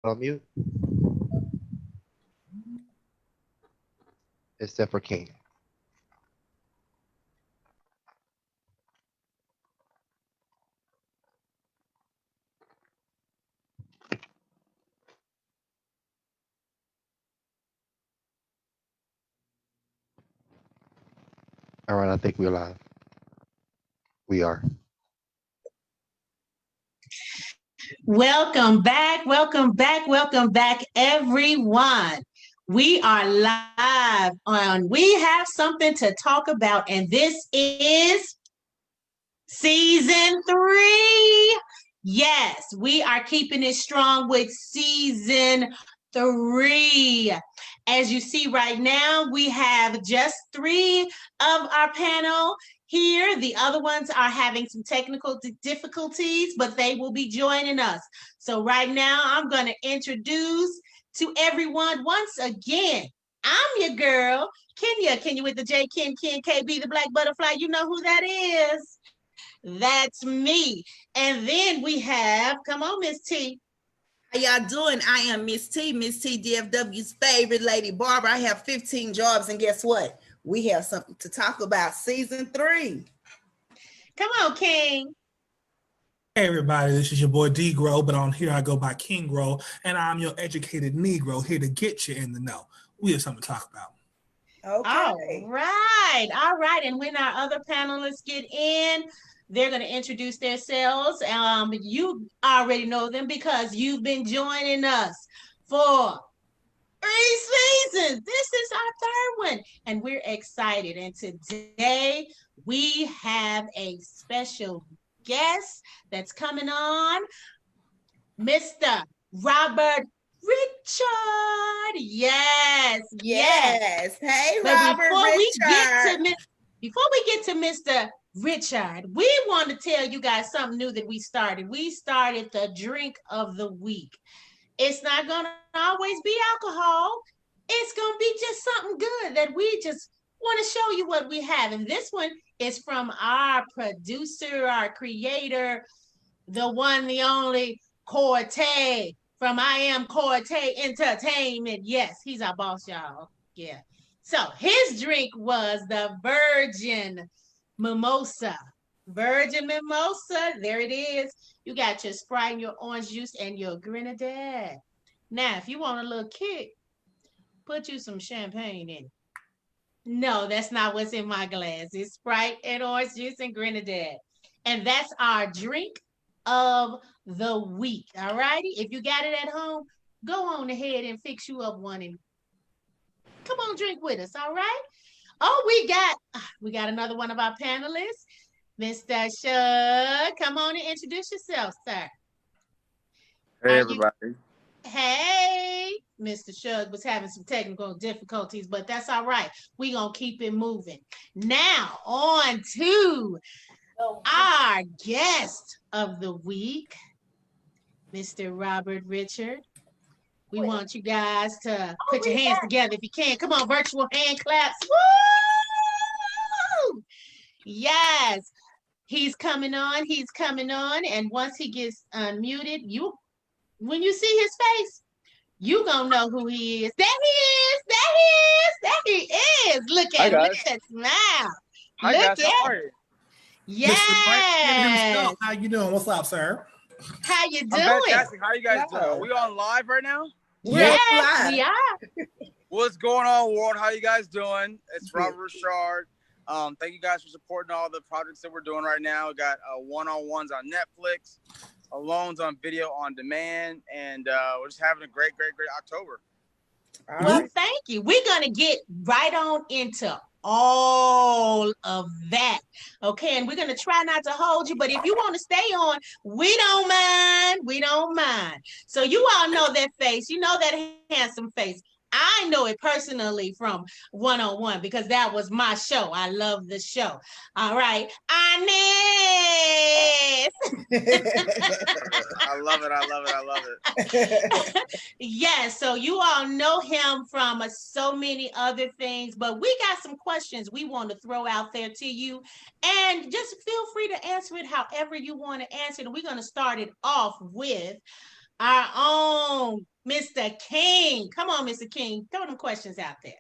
on mute, except for King. All right, I think we're live. We are. Welcome back, everyone. We are live on We Have Something to Talk About, and this is season 3. Yes, we are keeping it strong with season 3. As you see right now, we have just 3 of our panel here. The other ones are having some technical difficulties, but they will be joining us. So right now, I'm going to introduce to everyone once again. I'm your girl, Kenya with the J, Ken, KB, the Black Butterfly. You know who that is. That's me. And then we have, come on, Miss T. How y'all doing? I am Miss T, DFW's favorite lady barber. I have 15 jobs, and guess what? We have something to talk about. Season 3. Come on, King. Hey everybody, this is your boy D-Grow, but on here I go by King Grow, and I'm your educated Negro here to get you in the know. We have something to talk about. Okay. All right. And when our other panelists get in, they're going to introduce themselves. You already know them because you've been joining us for 3 seasons. This is our 3rd one, and we're excited. And today we have a special guest that's coming on, Mr. Robert Ri'chard. Yes. Hey, But Robert Ri'chard. Before we get to Mr. Ri'chard, we want to tell you guys something new that we started. We started the drink of the week. It's not going to always be alcohol. It's going to be just something good that we just want to show you what we have. And this one is from our producer, our creator, the one, the only, Corte from I Am Corte Entertainment. Yes, he's our boss, y'all. Yeah. So his drink was the Virgin Mimosa. Virgin Mimosa. There it is. You got your Sprite and your orange juice and your Grenadine. Now, if you want a little kick, put you some champagne in it. No, that's not what's in my glass. It's Sprite and orange juice and Grenadine. And that's our drink of the week. All righty. If you got it at home, go on ahead and fix you up one and come on, drink with us. All right. Oh, we got another one of our panelists, Mr. Shug. Come on and introduce yourself, sir. Hey, everybody. Hey, Mr. Shug was having some technical difficulties, but that's all right. We're going to keep it moving. Now, on to our guest of the week, Mr. Robert Ri'chard. We want you guys to put your hands together if you can. Come on, virtual hand claps. Woo! Yes. He's coming on. And once he gets unmuted, when you see his face, you gonna know who he is. There he is. Look at him. Look at that smile. Hi, Look guys. How are you? Yes. How you doing? What's up, sir? How you doing? I'm fantastic. How are you guys doing? Are we on live right now? Yes, we are. What's going on, world? How you guys doing? It's Robert Ri'chard. Thank you guys for supporting all the projects that we're doing right now. We got one-on-ones on Netflix, loans on video on demand, and we're just having a great October. Well, thank you. We're going to get right on into all of that. Okay, and we're going to try not to hold you, but if you want to stay on, we don't mind. We don't mind. So you all know that face. You know that handsome face. I know it personally from one-on-one because that was my show. I love the show. All right. Inez. I love it. Yes, so you all know him from so many other things, but we got some questions we want to throw out there to you, and just feel free to answer it however you want to answer it. And we're going to start it off with our own Mr. King. Come on, Mr. King. Throw them questions out there.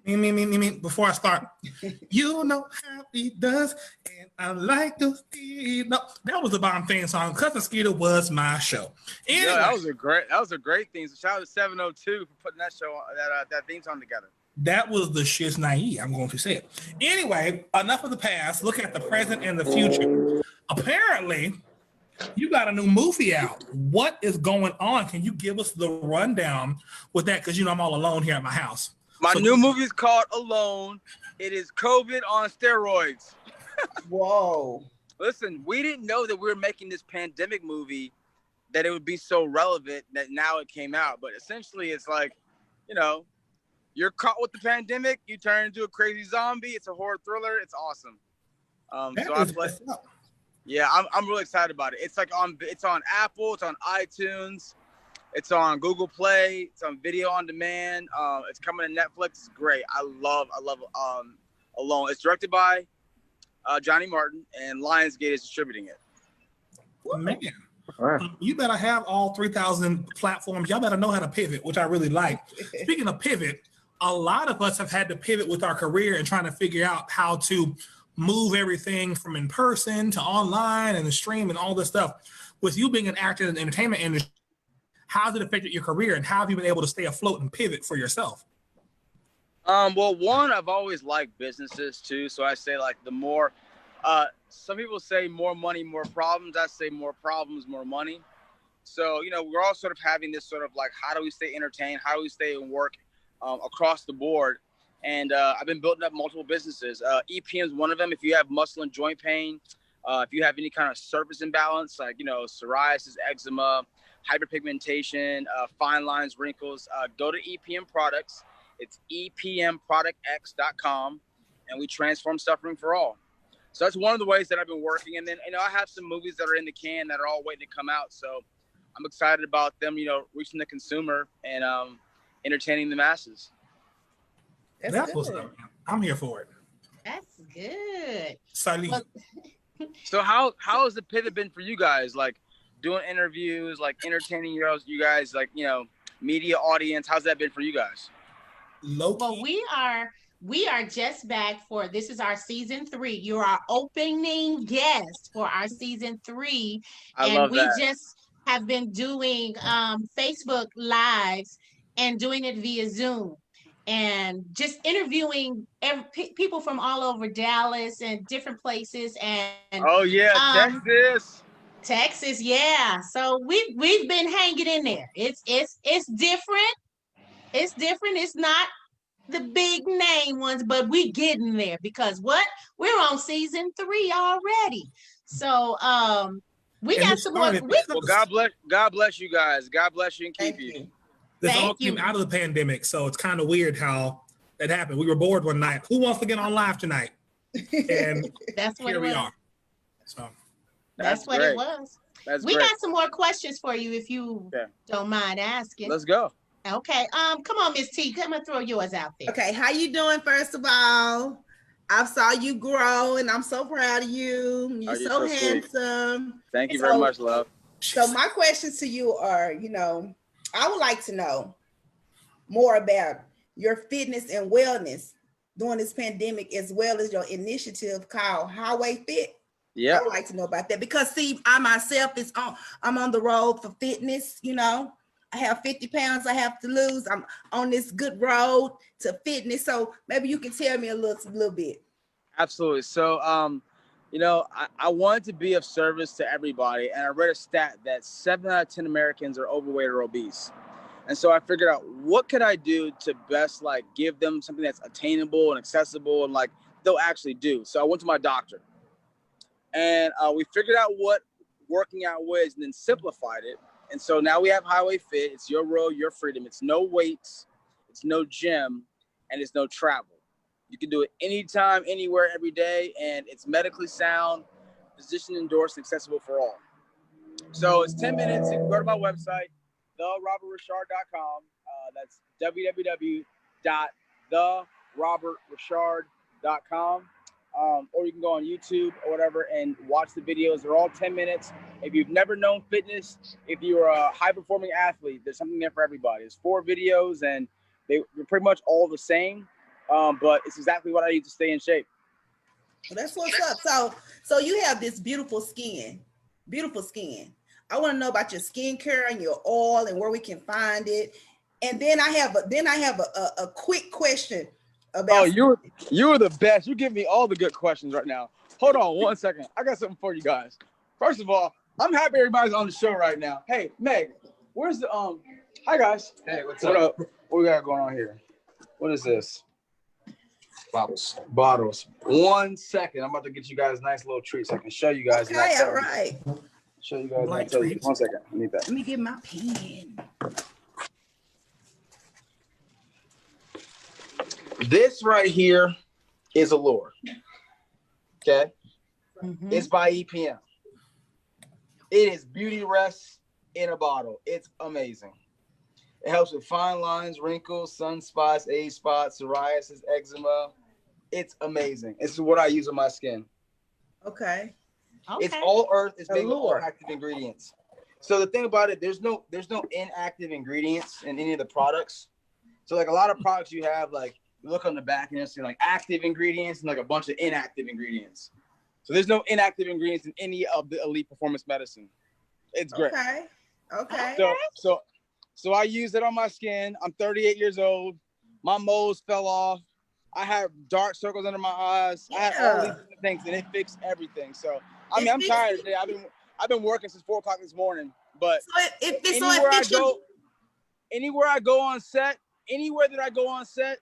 Me. Before I start, you know how he does, and I like to see. No, that was the bomb theme song. Cousin Skeeter was my show. Anyway, Yeah, that was a great thing. So shout out to 702 for putting that show that theme song together. that was the shiz naive. I'm going to say it. Anyway, enough of the past. Look at the present and the future. Apparently, you got a new movie out. What is going on? Can you give us the rundown with that? Because I'm all alone here at my house. My new movie is called Alone. It is COVID on steroids. Whoa. Listen, we didn't know that we were making this pandemic movie, that it would be so relevant that now it came out. But essentially, it's like, you're caught with the pandemic, you turn into a crazy zombie. It's a horror thriller. It's awesome. I'm really excited about it. It's on Apple, it's on iTunes, it's on Google Play, it's on video on demand. It's coming to Netflix. It's great. I love Alone. It's directed by Johnny Martin, and Lionsgate is distributing it. Man, you better have all 3,000 platforms. Y'all better know how to pivot, which I really like. Speaking of pivot, a lot of us have had to pivot with our career and trying to figure out how to move everything from in person to online and the stream and all this stuff. With you being an actor in the entertainment industry, how has it affected your career, and how have you been able to stay afloat and pivot for yourself? Well, one, I've always liked businesses too. So I say the more, some people say more money, more problems. I say more problems, more money. So, we're all sort of having this sort of how do we stay entertained? How do we stay and work across the board? And I've been building up multiple businesses. EPM is one of them. If you have muscle and joint pain, if you have any kind of surface imbalance, psoriasis, eczema, hyperpigmentation, fine lines, wrinkles, go to EPM Products. It's EPMProductX.com, and we transform suffering for all. So that's one of the ways that I've been working. And then, I have some movies that are in the can that are all waiting to come out. So I'm excited about them, reaching the consumer and entertaining the masses. That's what's up. I'm here for it. That's good. Salute. So how has the pivot been for you guys? Doing interviews, entertaining you guys, media audience. How's that been for you guys? Well, we are just back for, this is our season 3. You're our opening guest for our season 3. And we just have been doing Facebook Lives and doing it via Zoom, and just interviewing people from all over Dallas and different places. And Texas, yeah. So we've been hanging in there. It's different. It's different. It's not the big name ones, but we getting there because we're on season 3 already. So we got some more. Well, God bless you guys. God bless you and keep you. This all came out of the pandemic, so it's kind of weird how that happened. We were bored one night. Who wants to get on live tonight? And that's what here we are. So that's what it was. We got some more questions for you if you don't mind asking. Let's go. Okay. Come on, Miss T. Come and throw yours out there. Okay, how you doing? First of all, I saw you grow, and I'm so proud of you. You're so handsome. Sweet. Thank you very much, love. So my questions to you are, I would like to know more about your fitness and wellness during this pandemic, as well as your initiative called Highway Fit. Yeah, I would like to know about that because, see, I myself I'm on the road for fitness. I have 50 pounds I have to lose. I'm on this good road to fitness. So maybe you can tell me a little bit. Absolutely. So, I wanted to be of service to everybody. And I read a stat that 7 out of 10 Americans are overweight or obese. And so I figured out, what could I do to best give them something that's attainable and accessible and they'll actually do. So I went to my doctor, and we figured out what working out was and then simplified it. And so now we have Highway Fit. It's your road, your freedom. It's no weights, it's no gym, and it's no travel. You can do it anytime, anywhere, every day, and it's medically sound, physician endorsed, accessible for all. So it's 10 minutes. You can go to my website, therobertrichard.com. That's www.therobertrichard.com. or you can go on YouTube or whatever and watch the videos. They're all 10 minutes. If you've never known fitness, if you're a high-performing athlete, there's something there for everybody. There's 4 videos, and they're pretty much all the same, but it's exactly what I need to stay in shape. Well, that's what's up. So you have this beautiful skin. I want to know about your skincare and your oil and where we can find it. And then I have a quick question about. Oh, you're the best. You give me all the good questions right now. Hold on 1 second. I got something for you guys. First of all, I'm happy everybody's on the show right now. Hey, Meg, where's the Hi guys. Hey, what's What up? up? What we got going on here? What is this? Bottles. 1 second. I'm about to get you guys nice little treats. I can show you guys. Okay, all right. Show you guys. Light treats. treats. 1 second. I need that. Let me get my pen. This right here is Allure. Okay. Mhm. It's by EPM. It is beauty rest in a bottle. It's amazing. It helps with fine lines, wrinkles, sunspots, age spots, psoriasis, eczema. It's amazing. This is what I use on my skin. Okay. It's all earth. It's made with all Allure. active ingredients. So the thing about it, there's no inactive ingredients in any of the products. So like a lot of products you have, like you look on the back and it's like active ingredients and like a bunch of inactive ingredients. So there's no inactive ingredients in any of the elite performance medicine. It's great. Okay. So I use it on my skin. I'm 38 years old. My moles fell off. I have dark circles under my eyes. I had all these different things, and it fixed everything. So I mean, I'm tired today. I've been working since 4 o'clock this morning. But anywhere I go on set, anywhere that I go on set,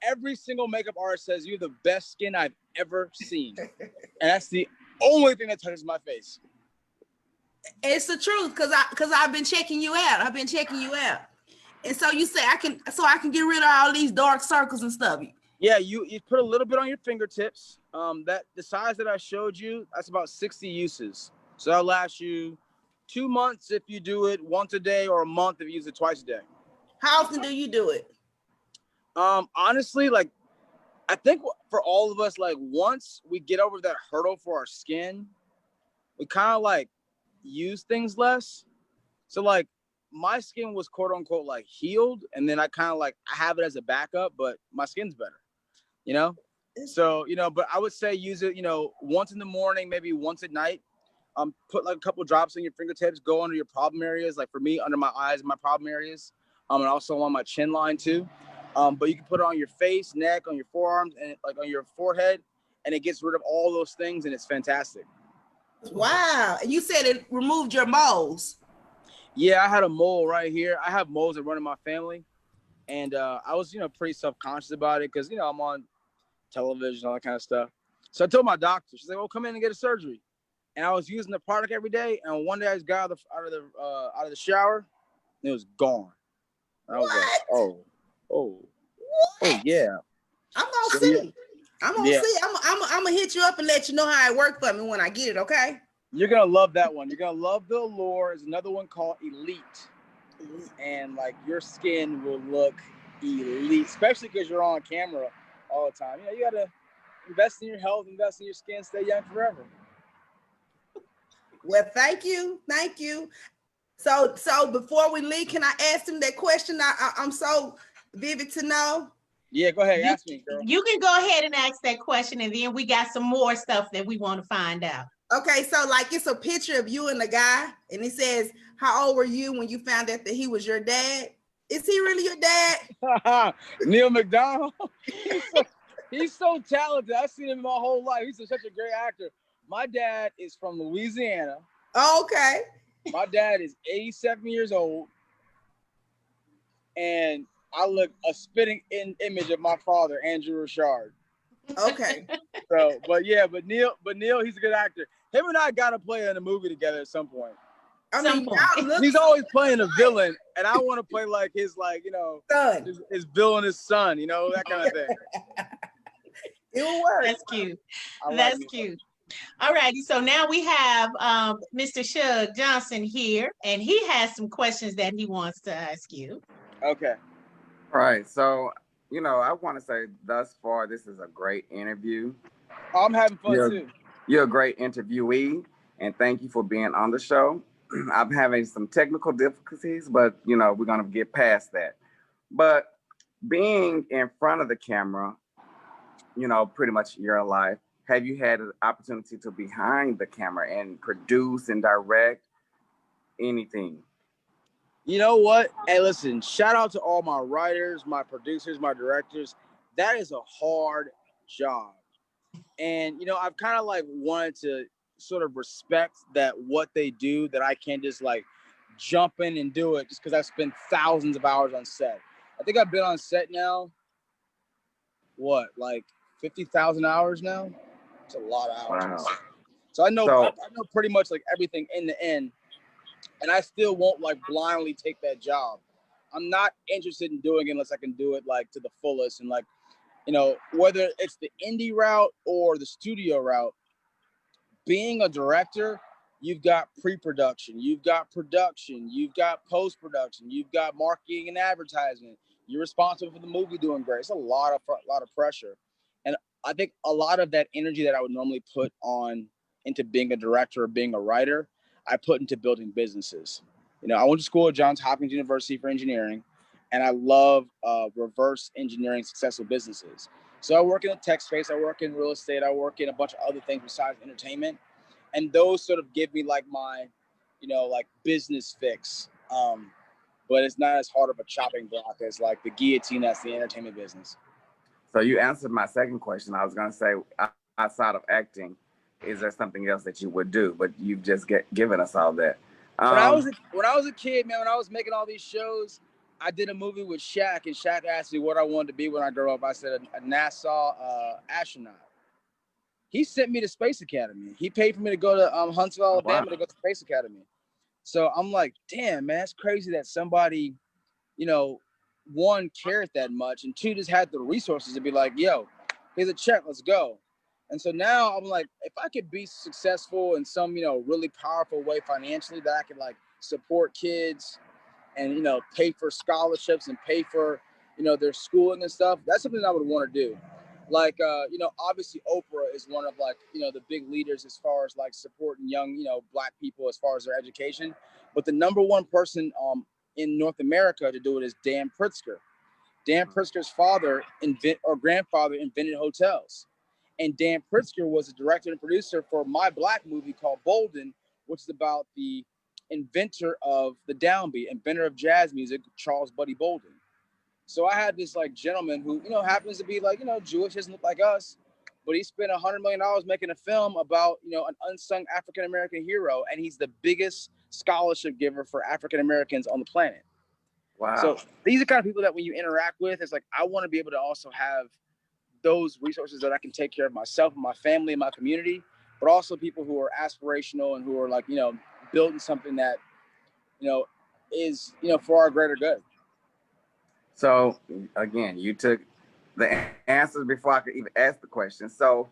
every single makeup artist says you have the best skin I've ever seen, and that's the only thing that touches my face. It's the truth, because I've been checking you out. And so you say I can get rid of all these dark circles and stuff. Yeah, you put a little bit on your fingertips. That the size that I showed you, that's about 60 uses. So that'll last you 2 months if you do it once a day, or a month if you use it twice a day. How often do you do it? Honestly, like I think for all of us, like once we get over that hurdle for our skin, we kind of like use things less. So like my skin was quote unquote like healed, and then I kind of like I have it as a backup, but my skin's better, you know? So, you know, but I would say use it, you know, once in the morning, maybe once at night. Put like a couple drops on your fingertips, go under your problem areas. Like for me, under my eyes and my problem areas, and also on my chin line too. But you can put it on your face, neck, on your forearms, and like on your forehead, and it gets rid of all those things, and it's fantastic. Wow. And you said it removed your moles. Yeah, I had a mole right here. I have moles that run in my family, and I was, you know, pretty self-conscious about it because, you know, I'm on television, all that kind of stuff. So I told my doctor, she's like, "Oh, come in and get a surgery." And I was using the product every day, and one day I just got out of the shower, and it was gone. And I was like, oh yeah. I'm gonna see. I'm gonna hit you up and let you know how it worked for me when I get it. Okay. You're gonna love that one. You're gonna love the Allure. There's another one called Elite, and like your skin will look elite, especially because you're on camera all the time. You know, you gotta invest in your health, invest in your skin, stay young forever. Well, thank you. So before we leave, can I ask him that question? I'm so vivid to know. Yeah, go ahead, ask me, girl. You can go ahead and ask that question, and then we got some more stuff that we want to find out. Okay, so like it's a picture of you and the guy, and it says, "How old were you when you found out that he was your dad?" Is he really your dad? Neil McDonald. He's so talented. I've seen him my whole life. He's such a great actor. My dad is from Louisiana. Oh, okay. My dad is 87 years old, and I look a spitting image of my father, Andrew Ri'chard. Okay. So, but Neil, he's a good actor. Him and I gotta play in a movie together at some point. I mean, he's always playing a villain, and I want to play like his, like, you know, son. His villain, his son, you know, that kind of thing. It will work. That's cute. That's cute. All righty. So now we have Mr. Shug Johnson here, and he has some questions that he wants to ask you. Okay. All right. So, you know, I want to say thus far, this is a great interview. I'm having fun You're, too. you're a great interviewee, and thank you for being on the show. I'm having some technical difficulties, but you know, we're gonna get past that. But being in front of the camera, you know, pretty much your life, have you had an opportunity to behind the camera and produce and direct anything? You know what? Hey, listen, shout out to all my writers, my producers, my directors. That is a hard job. And, you know, I've kind of like wanted to sort of respect that what they do, that I can't just like jump in and do it just because I've spent thousands of hours on set. I think I've been on set now, what, like 50,000 hours now? It's a lot of hours. Wow. So I know pretty much like everything in the end. And I still won't like blindly take that job. I'm not interested in doing it unless I can do it like to the fullest. And like, you know, whether it's the indie route or the studio route, being a director, you've got pre-production, you've got production, you've got post-production, you've got marketing and advertisement. You're responsible for the movie doing great. It's a lot of pressure. And I think a lot of that energy that I would normally put on into being a director or being a writer, I put into building businesses. You know, I went to school at Johns Hopkins University for engineering, and I love reverse engineering successful businesses. So I work in the tech space, I work in real estate, I work in a bunch of other things besides entertainment. And those sort of give me like my, you know, like business fix. But it's not as hard of a chopping block as like the guillotine that's the entertainment business. So you answered my second question. I was going to say, outside of acting, is there something else that you would do? But you've just given us all that. When I was a kid, man, when I was making all these shows, I did a movie with Shaq, and Shaq asked me what I wanted to be when I grew up. I said a NASA astronaut. He sent me to Space Academy. He paid for me to go to Huntsville, Alabama to go to Space Academy. So I'm like, damn, man, it's crazy that somebody, you know, one, cared that much, and two, just had the resources to be like, yo, here's a check, let's go. And so now I'm like, if I could be successful in some, you know, really powerful way financially, that I could like support kids and, you know, pay for scholarships and pay for, you know, their schooling and stuff, that's something I would want to do. Like, you know, obviously Oprah is one of like, you know, the big leaders as far as like supporting young, you know, Black people as far as their education. But the number one person in North America to do it is Dan Pritzker. Dan Pritzker's grandfather invented hotels. And Dan Pritzker was a director and producer for my Black movie called Bolden, which is about the inventor of the downbeat, inventor of jazz music, Charles Buddy Bolden. So I had this like gentleman who, you know, happens to be like, you know, Jewish, doesn't look like us, but he spent $100 million making a film about, you know, an unsung African-American hero. And he's the biggest scholarship giver for African-Americans on the planet. Wow. So these are kind of people that when you interact with, it's like, I want to be able to also have those resources that I can take care of myself and my family and my community, but also people who are aspirational and who are like, you know, building something that, you know, is, you know, for our greater good. So again, you took the answers before I could even ask the question. So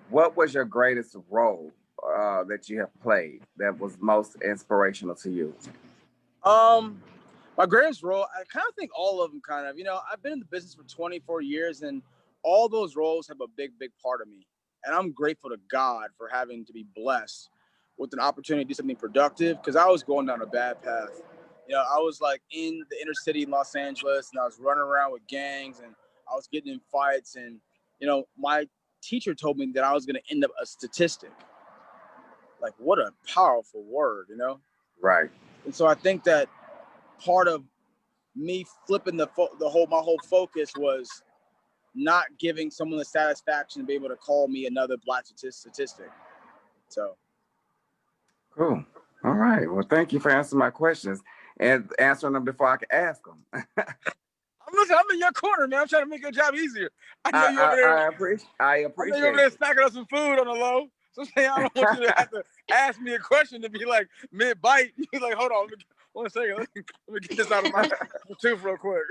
what was your greatest role that you have played that was most inspirational to you? My greatest role, I kind of think all of them kind of, you know, I've been in the business for 24 years and all those roles have a big part of me. And I'm grateful to God for having to be blessed with an opportunity to do something productive, because I was going down a bad path. You know, I was like in the inner city in Los Angeles and I was running around with gangs and I was getting in fights. And, you know, my teacher told me that I was going to end up a statistic. Like, what a powerful word, you know? Right. And so I think that part of me flipping my whole focus was not giving someone the satisfaction to be able to call me another Black statistic. So. Cool. All right. Well, thank you for answering my questions and answering them before I could ask them. I'm in your corner, man. I'm trying to make your job easier. I know you over there. I appreciate I know you over there snacking up some food on the low. So I don't want you to have to ask me a question to be like mid-bite. You're like, hold on, one second. Let me get this out of my tooth real quick.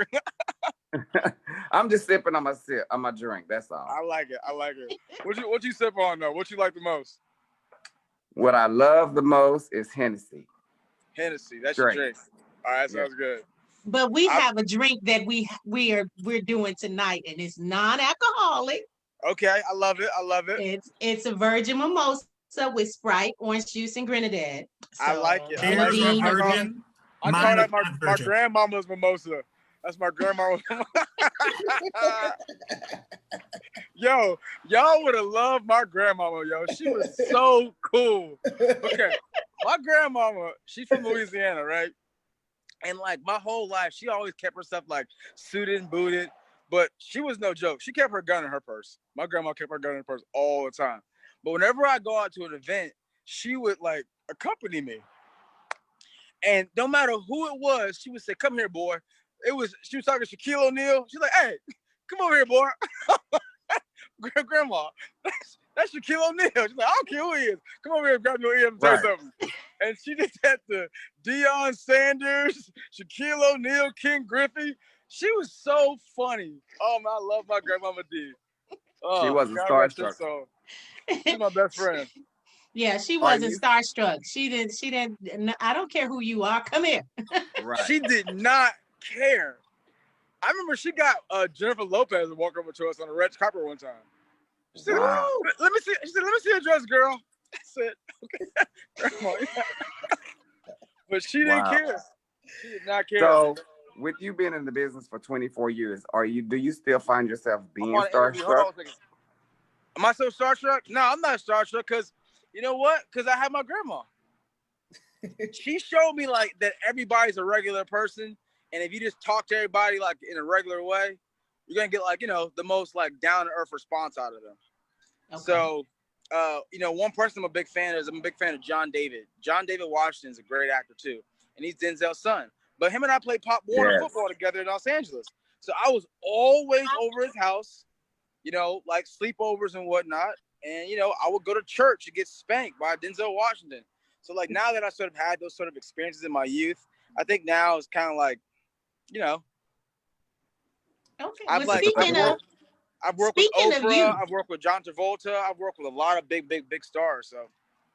I'm just sipping on my drink. That's all. I like it. What you sip on though? What you like the most? What I love the most is Hennessy. Hennessy, that's your drink. All right, sounds good. But we have a drink that we're doing tonight, and it's non-alcoholic. Okay, I love it. I love it. It's a virgin mimosa with Sprite, orange juice, and grenadine. I like it. I like Yours are it. virgin. I call Mine that is my not virgin. grandmama's mimosa. That's my grandmama's. Yo, y'all would have loved my grandmama, yo. She was so cool. Okay, my grandmama, she's from Louisiana, right? And like my whole life, she always kept herself like suited and booted, but she was no joke. She kept her gun in her purse. My grandma kept her gun in her purse all the time. But whenever I go out to an event, she would like accompany me. And no matter who it was, she would say, "Come here, boy." She was talking to Shaquille O'Neal. She's like, "Hey, come over here, boy." Grandma, that's Shaquille O'Neal. She's like, "I don't care who he is. Come over here and grab your ear and say something." And she did that to Deion Sanders, Shaquille O'Neal, Ken Griffey. She was so funny. Oh man, I love my grandmama D. Oh, She wasn't God rest her starstruck. soul. She's my best friend. Yeah, she wasn't starstruck. She didn't. I don't care who you are. Come here. Right. She did not care. I remember she got Jennifer Lopez to walk over to us on a red carpet one time. She said, Wow. "Let me see." She said, "Let me see your dress, girl." I said, "Okay, Grandma." But she didn't care. She did not care. So, with you being in the business for 24 years, do you still find yourself being starstruck? Am I so starstruck? No, I'm not starstruck because you know what? Because I have my grandma. She showed me like that everybody's a regular person, and if you just talk to everybody like in a regular way, you're gonna get like, you know, the most like down to earth response out of them. Okay. So, one person I'm a big fan of John David. John David Washington's a great actor too, and he's Denzel's son. But him and I played Pop Warner football together in Los Angeles. So I was always over his house, like sleepovers and whatnot. And, I would go to church to get spanked by Denzel Washington. So like now that I sort of had those sort of experiences in my youth, I think now it's kind of like, Okay. I've worked with Oprah, I've worked with John Travolta, I've worked with a lot of big stars. So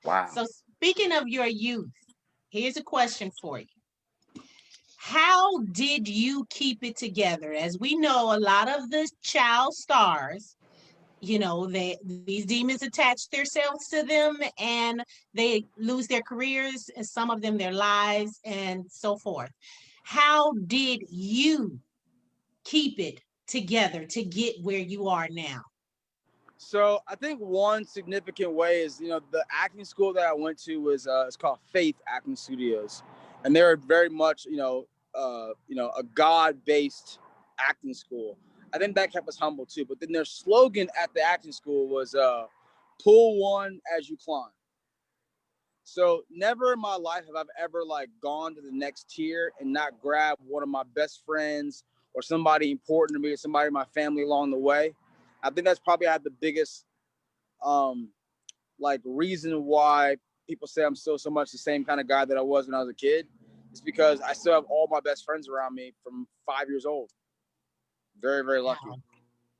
wow. So speaking of your youth, here's a question for you. How did you keep it together? As we know, a lot of the child stars, these demons attach themselves to them and they lose their careers, and some of them their lives and so forth. How did you keep it together to get where you are now? So I think one significant way is, the acting school that I went to was it's called Faith Acting Studios, and they're very much a God-based acting school. I think that kept us humble too. But then their slogan at the acting school was "Pull one as you climb." So never in my life have I ever gone to the next tier and not grabbed one of my best friends or somebody important to me or somebody in my family along the way. I think that's probably had the biggest reason why people say I'm still so much the same kind of guy that I was when I was a kid. It's because I still have all my best friends around me from 5 years old. Very, very lucky.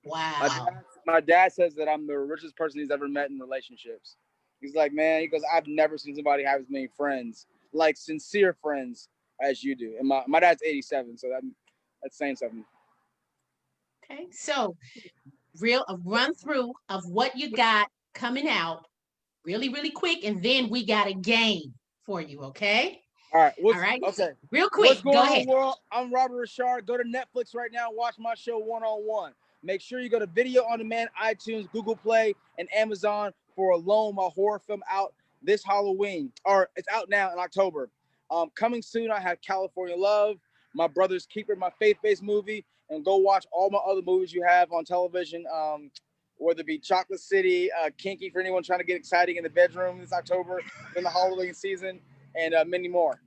Wow. My dad says that I'm the richest person he's ever met in relationships. He's like, man, he goes, I've never seen somebody have as many friends, like sincere friends as you do. And my dad's 87, so that's saying something. Okay, so a run through of what you got coming out really, really quick, and then we got a game for you, okay? All right. All right. Okay. Real quick. What's going go on, ahead. world? I'm Robert Ri'chard. Go to Netflix right now. Watch my show One-on-One. Make sure you go to Video on Demand, iTunes, Google Play, and Amazon for Alone, my horror film out this Halloween. Or it's out now in October. Coming soon, I have California Love, My Brother's Keeper, my faith-based movie, and go watch all my other movies you have on television. Whether it be Chocolate City, Kinky for anyone trying to get exciting in the bedroom this October in the Halloween season, and many more.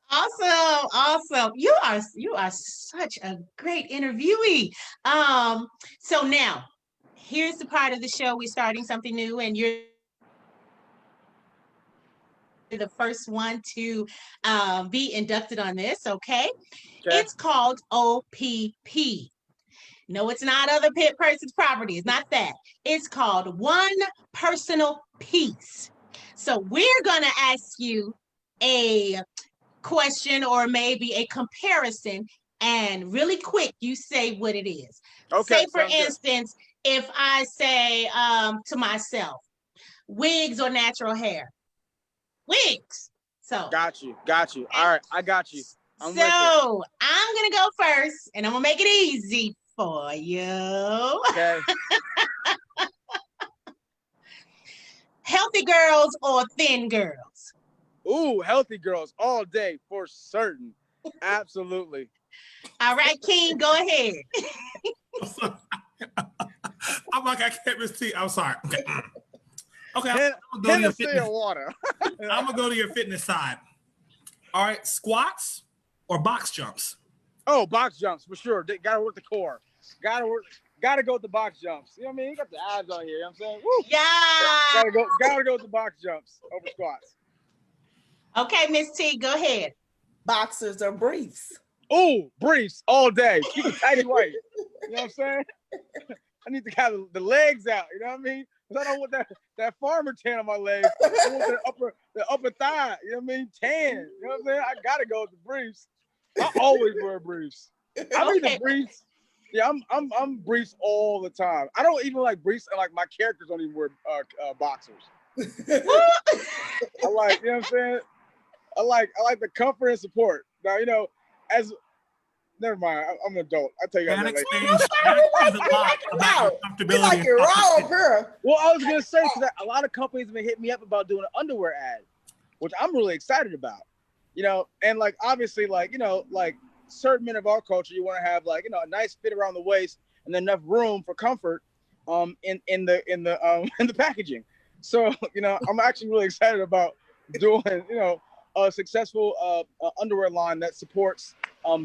Awesome. You are such a great interviewee. So now here's the part of the show. We're starting something new, and you're the first one to be inducted on this. Okay. It's called OPP. No, it's not other person's property. It's not that. It's called One Personal Piece. So we're going to ask you a question or maybe a comparison and really quick, you say what it is. Okay. Say, for sounds good. instance, if I say to myself, wigs or natural hair? Wigs. So. Got you. All right, I got you. I'm with So I'm gonna go first, and I'm gonna make it easy for you. Okay. Healthy girls or thin girls? Ooh, healthy girls all day for certain. Absolutely. All right, King, go ahead. I'm like, I can't miss T. I'm sorry. Okay. Okay, I'm Hennessy gonna go to your fitness. water. I'm gonna go to your fitness side. All right, squats or box jumps? Oh, box jumps for sure. They gotta work the core. Gotta go with the box jumps. You know what I mean? You got the abs on here. You know what I'm saying? Woo. Yeah. Gotta go with the box jumps over squats. Okay, Miss T, go ahead. Boxers or briefs? Ooh, briefs all day. Keep it tighty white. You know what I'm saying? I need to have the legs out. You know what I mean? Because I don't want that farmer tan on my legs. I want the upper thigh. You know what I mean? Tan. You know what I'm saying? I gotta go with the briefs. I always wear briefs. I mean the briefs. Yeah, I'm briefs all the time. I don't even like briefs, and like my characters don't even wear boxers. I like, you know what I'm saying? I like the comfort and support. Now, you know, never mind. I'm an adult. I'll tell you guys That that later. explains a lot about your We comfortability. like it raw, girl. Well, I was gonna say, because a lot of companies have been hitting me up about doing an underwear ad, which I'm really excited about. You know, and like obviously, like, you know, like certain men of our culture, you want to have, like, you know, a nice fit around the waist and enough room for comfort in the packaging. So, you know, I'm actually really excited about doing, you know, a successful underwear line that supports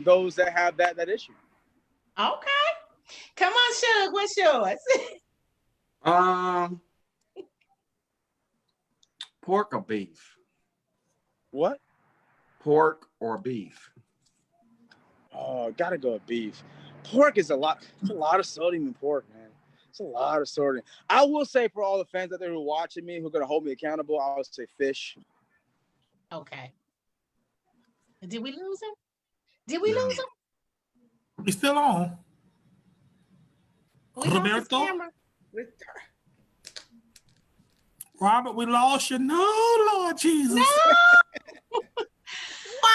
those that have that issue. Okay. Come on, Shug, what's yours? Pork or beef? What? Pork or beef? Oh, gotta go with beef. Pork is a lot of sodium in pork, man. It's a lot of sodium. I will say, for all the fans out there who are watching me, who are gonna hold me accountable, I would say fish. Okay. Did we lose him? Did we lose him? We still on. We lost his Roberto? camera. Robert, we lost you. No, Lord Jesus. No.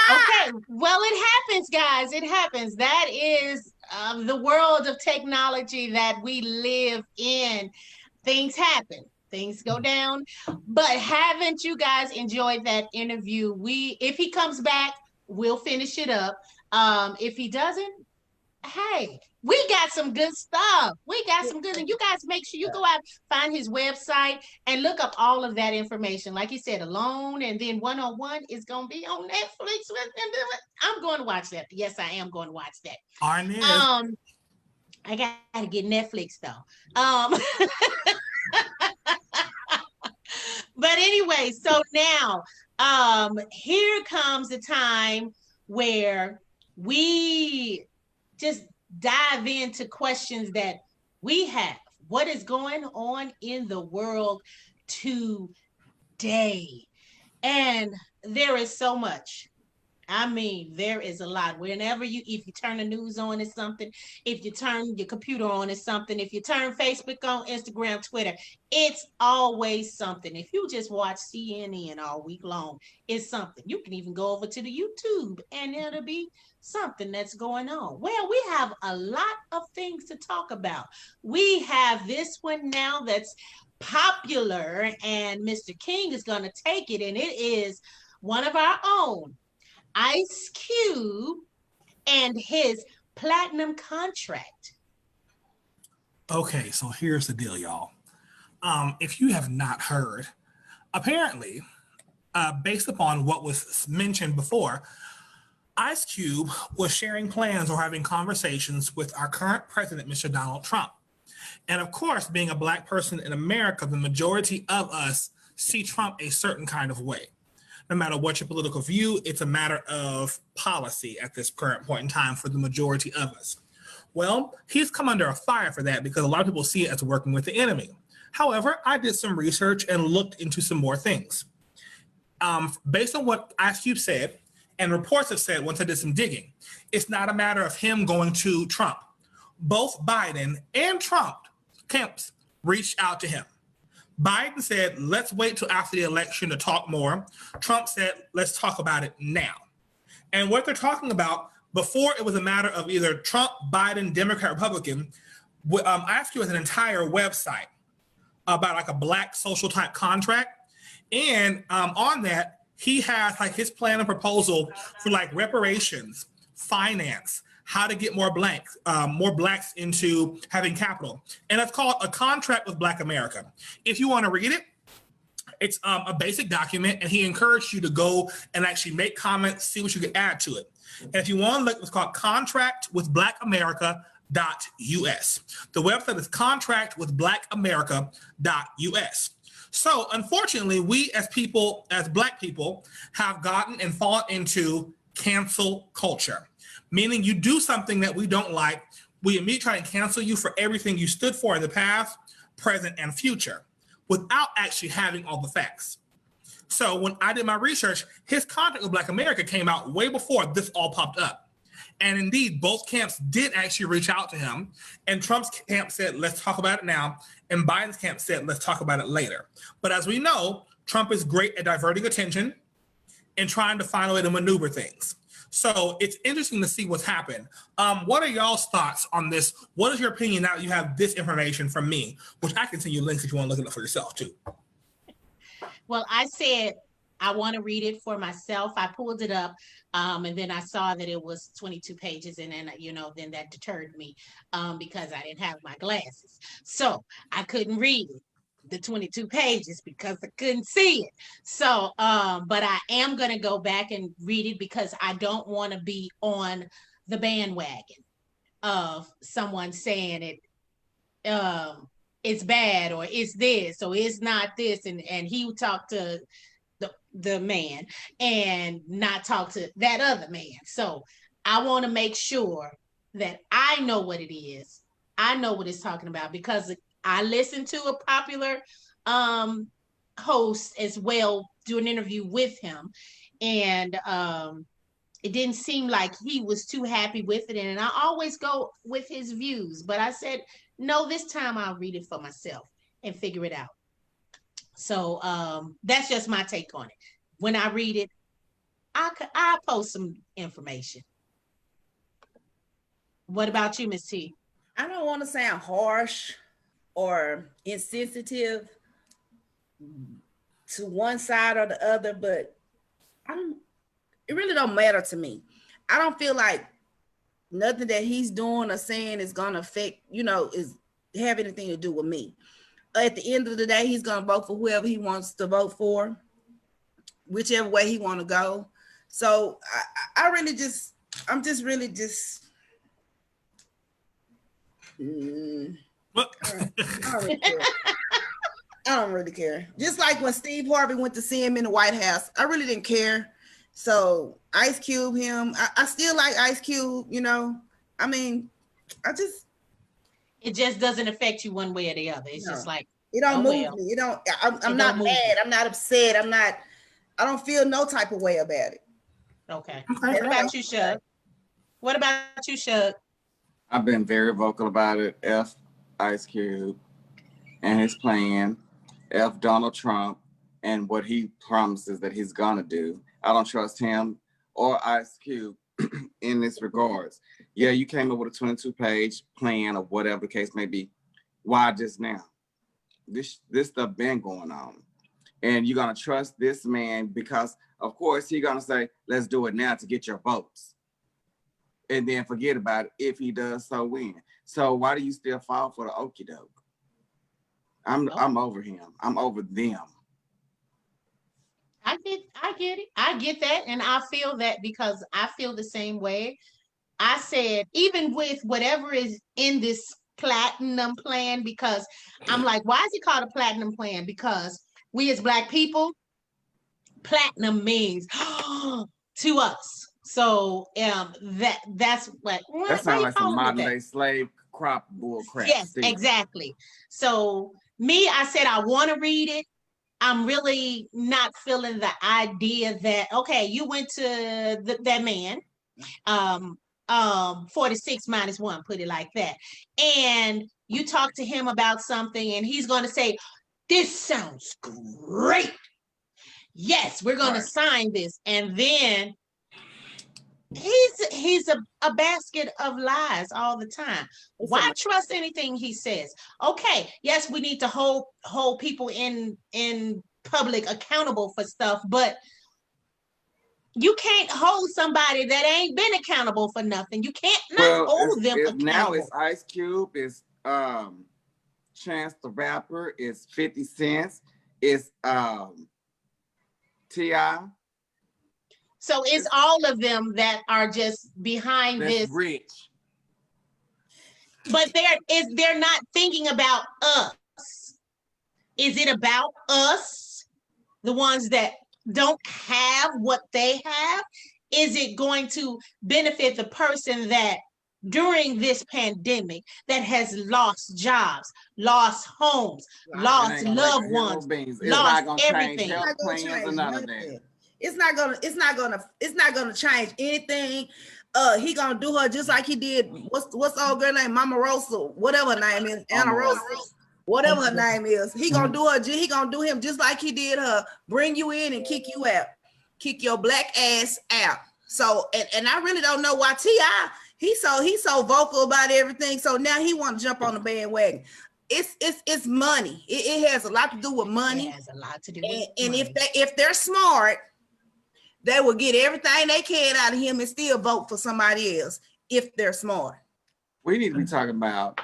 Okay, well, it happens, guys. It happens. That is the world of technology that we live in. Things happen. Things go down. But haven't you guys enjoyed that interview? If he comes back, we'll finish it up. If he doesn't, hey, we got some good stuff. We got some good, and you guys make sure you go out, find his website, and look up all of that information. Like he said, Alone and then 101 is going to be on Netflix. I'm going to watch that. Yes, I am going to watch that. Arnett. I got to get Netflix though. But anyway, so now here comes the time where we just dive into questions that we have. What is going on in the world today? And there is so much. I mean, there is a lot. If you turn the news on, it's something. If you turn your computer on, it's something. If you turn Facebook on, Instagram, Twitter, it's always something. If you just watch CNN all week long, it's something. You can even go over to the YouTube and it'll be something that's going on. Well, we have a lot of things to talk about. We have this one now that's popular, and Mr. King is going to take it, and it is one of our own, Ice Cube, and his platinum contract. Okay, so here's the deal, y'all. If you have not heard, apparently, based upon what was mentioned before, Ice Cube was sharing plans or having conversations with our current president, Mr. Donald Trump. And of course, being a Black person in America, the majority of us see Trump a certain kind of way. No matter what your political view, it's a matter of policy at this current point in time for the majority of us. Well, he's come under a fire for that because a lot of people see it as working with the enemy. However, I did some research and looked into some more things. Based on what Ice Cube said, And reports have said, once I did some digging, it's not a matter of him going to Trump. Both Biden and Trump camps reached out to him. Biden said, let's wait till after the election to talk more. Trump said, let's talk about it now. And what they're talking about, before it was a matter of either Trump, Biden, Democrat, Republican, ISQ has an entire website about like a black social type contract. And on that, he has like his plan and proposal for like reparations, finance, how to get more blacks into having capital. And it's called A Contract with Black America. If you want to read it, it's a basic document, and he encouraged you to go and actually make comments, see what you can add to it. And if you want to look, it's called contractwithblackamerica.us. The website is contractwithblackamerica.us. So unfortunately, we as people, as Black people, have gotten and fallen into cancel culture, meaning you do something that we don't like, we immediately try and cancel you for everything you stood for in the past, present, and future, without actually having all the facts. So when I did my research, his contract with Black America came out way before this all popped up. And indeed, both camps did actually reach out to him. And Trump's camp said, let's talk about it now. And Biden's camp said, let's talk about it later. But as we know, Trump is great at diverting attention and trying to find a way to maneuver things. So it's interesting to see what's happened. What are y'all's thoughts on this? What is your opinion now that you have this information from me, which I can send you links if you want to look it up for yourself too? Well, I said I want to read it for myself. I pulled it up, and then I saw that it was 22 pages, and then then that deterred me because I didn't have my glasses, so I couldn't read it, the 22 pages, because I couldn't see it. So, but I am going to go back and read it because I don't want to be on the bandwagon of someone saying it. It's bad, or it's this, or it's not this, and he talked to the man and not talk to that other man. So I want to make sure that I know what it is. I know what it's talking about, because I listened to a popular host as well, do an interview with him, and it didn't seem like he was too happy with it. And I always go with his views, but I said, no, this time I'll read it for myself and figure it out. So that's just my take on it. When I read it, I'll post some information. What about you, Ms. T? I don't want to sound harsh or insensitive to one side or the other, but it really don't matter to me. I don't feel like nothing that he's doing or saying is going to affect, is have anything to do with me. At the end of the day, he's going to vote for whoever he wants to vote for, whichever way he want to go. So I really just, I'm just really just, I don't really care. Just like when Steve Harvey went to see him in the White House, I really didn't care. So Ice Cube, him, I still like Ice Cube, I mean, it just doesn't affect you one way or the other. It's just like, it don't move me. It don't, I'm not mad. I'm not upset. I don't feel no type of way about it. Okay. What about you, Shug? What about you, Shug? I've been very vocal about it. F Ice Cube and his plan. F Donald Trump and what he promises that he's gonna do. I don't trust him or Ice Cube in this regards. Yeah, you came up with a 22-page plan or whatever the case may be. Why just now? This stuff been going on. And you're gonna trust this man because of course he's gonna say, let's do it now to get your votes. And then forget about it if he does so win. So why do you still fall for the okie doke? I'm over him. I'm over them. I get it. I get that. And I feel that because I feel the same way. I said, even with whatever is in this platinum plan, because I'm like, why is it called a platinum plan? Because we as Black people, platinum means to us. So that's what that sounds like some modern day slave crop bull crap. Yes, exactly. So me, I said I want to read it. I'm really not feeling the idea that, okay, you went to that man, 46 minus 1, put it like that, and you talk to him about something and he's going to say, this sounds great. Yes, we're going to sign this. And then he's a basket of lies all the time. Why trust anything he says? Okay, yes, we need to hold people in public accountable for stuff, but you can't hold somebody that ain't been accountable for nothing. You can't not hold them accountable. Now it's Ice Cube, it's Chance the Rapper, it's 50 Cent, it's T.I. So it's all of them that are just behind this. Rich. But they're not thinking about us. Is it about us, the ones that don't have what they have? Is it going to benefit the person that during this pandemic that has lost jobs, lost homes, lost loved ones, lost everything? It's not gonna change anything. He gonna do her just like he did. What's the old girl name? Mama Rosa, whatever her name is, Anna Rosa, whatever her name is. He gonna do her. He gonna do him just like he did her. Bring you in and kick you out, kick your black ass out. So and I really don't know why T.I. He's so vocal about everything. So now he want to jump on the bandwagon. It's money. It has a lot to do with money. It has a lot to do with money. And if they're smart, they will get everything they can out of him and still vote for somebody else if they're smart. We need to be talking about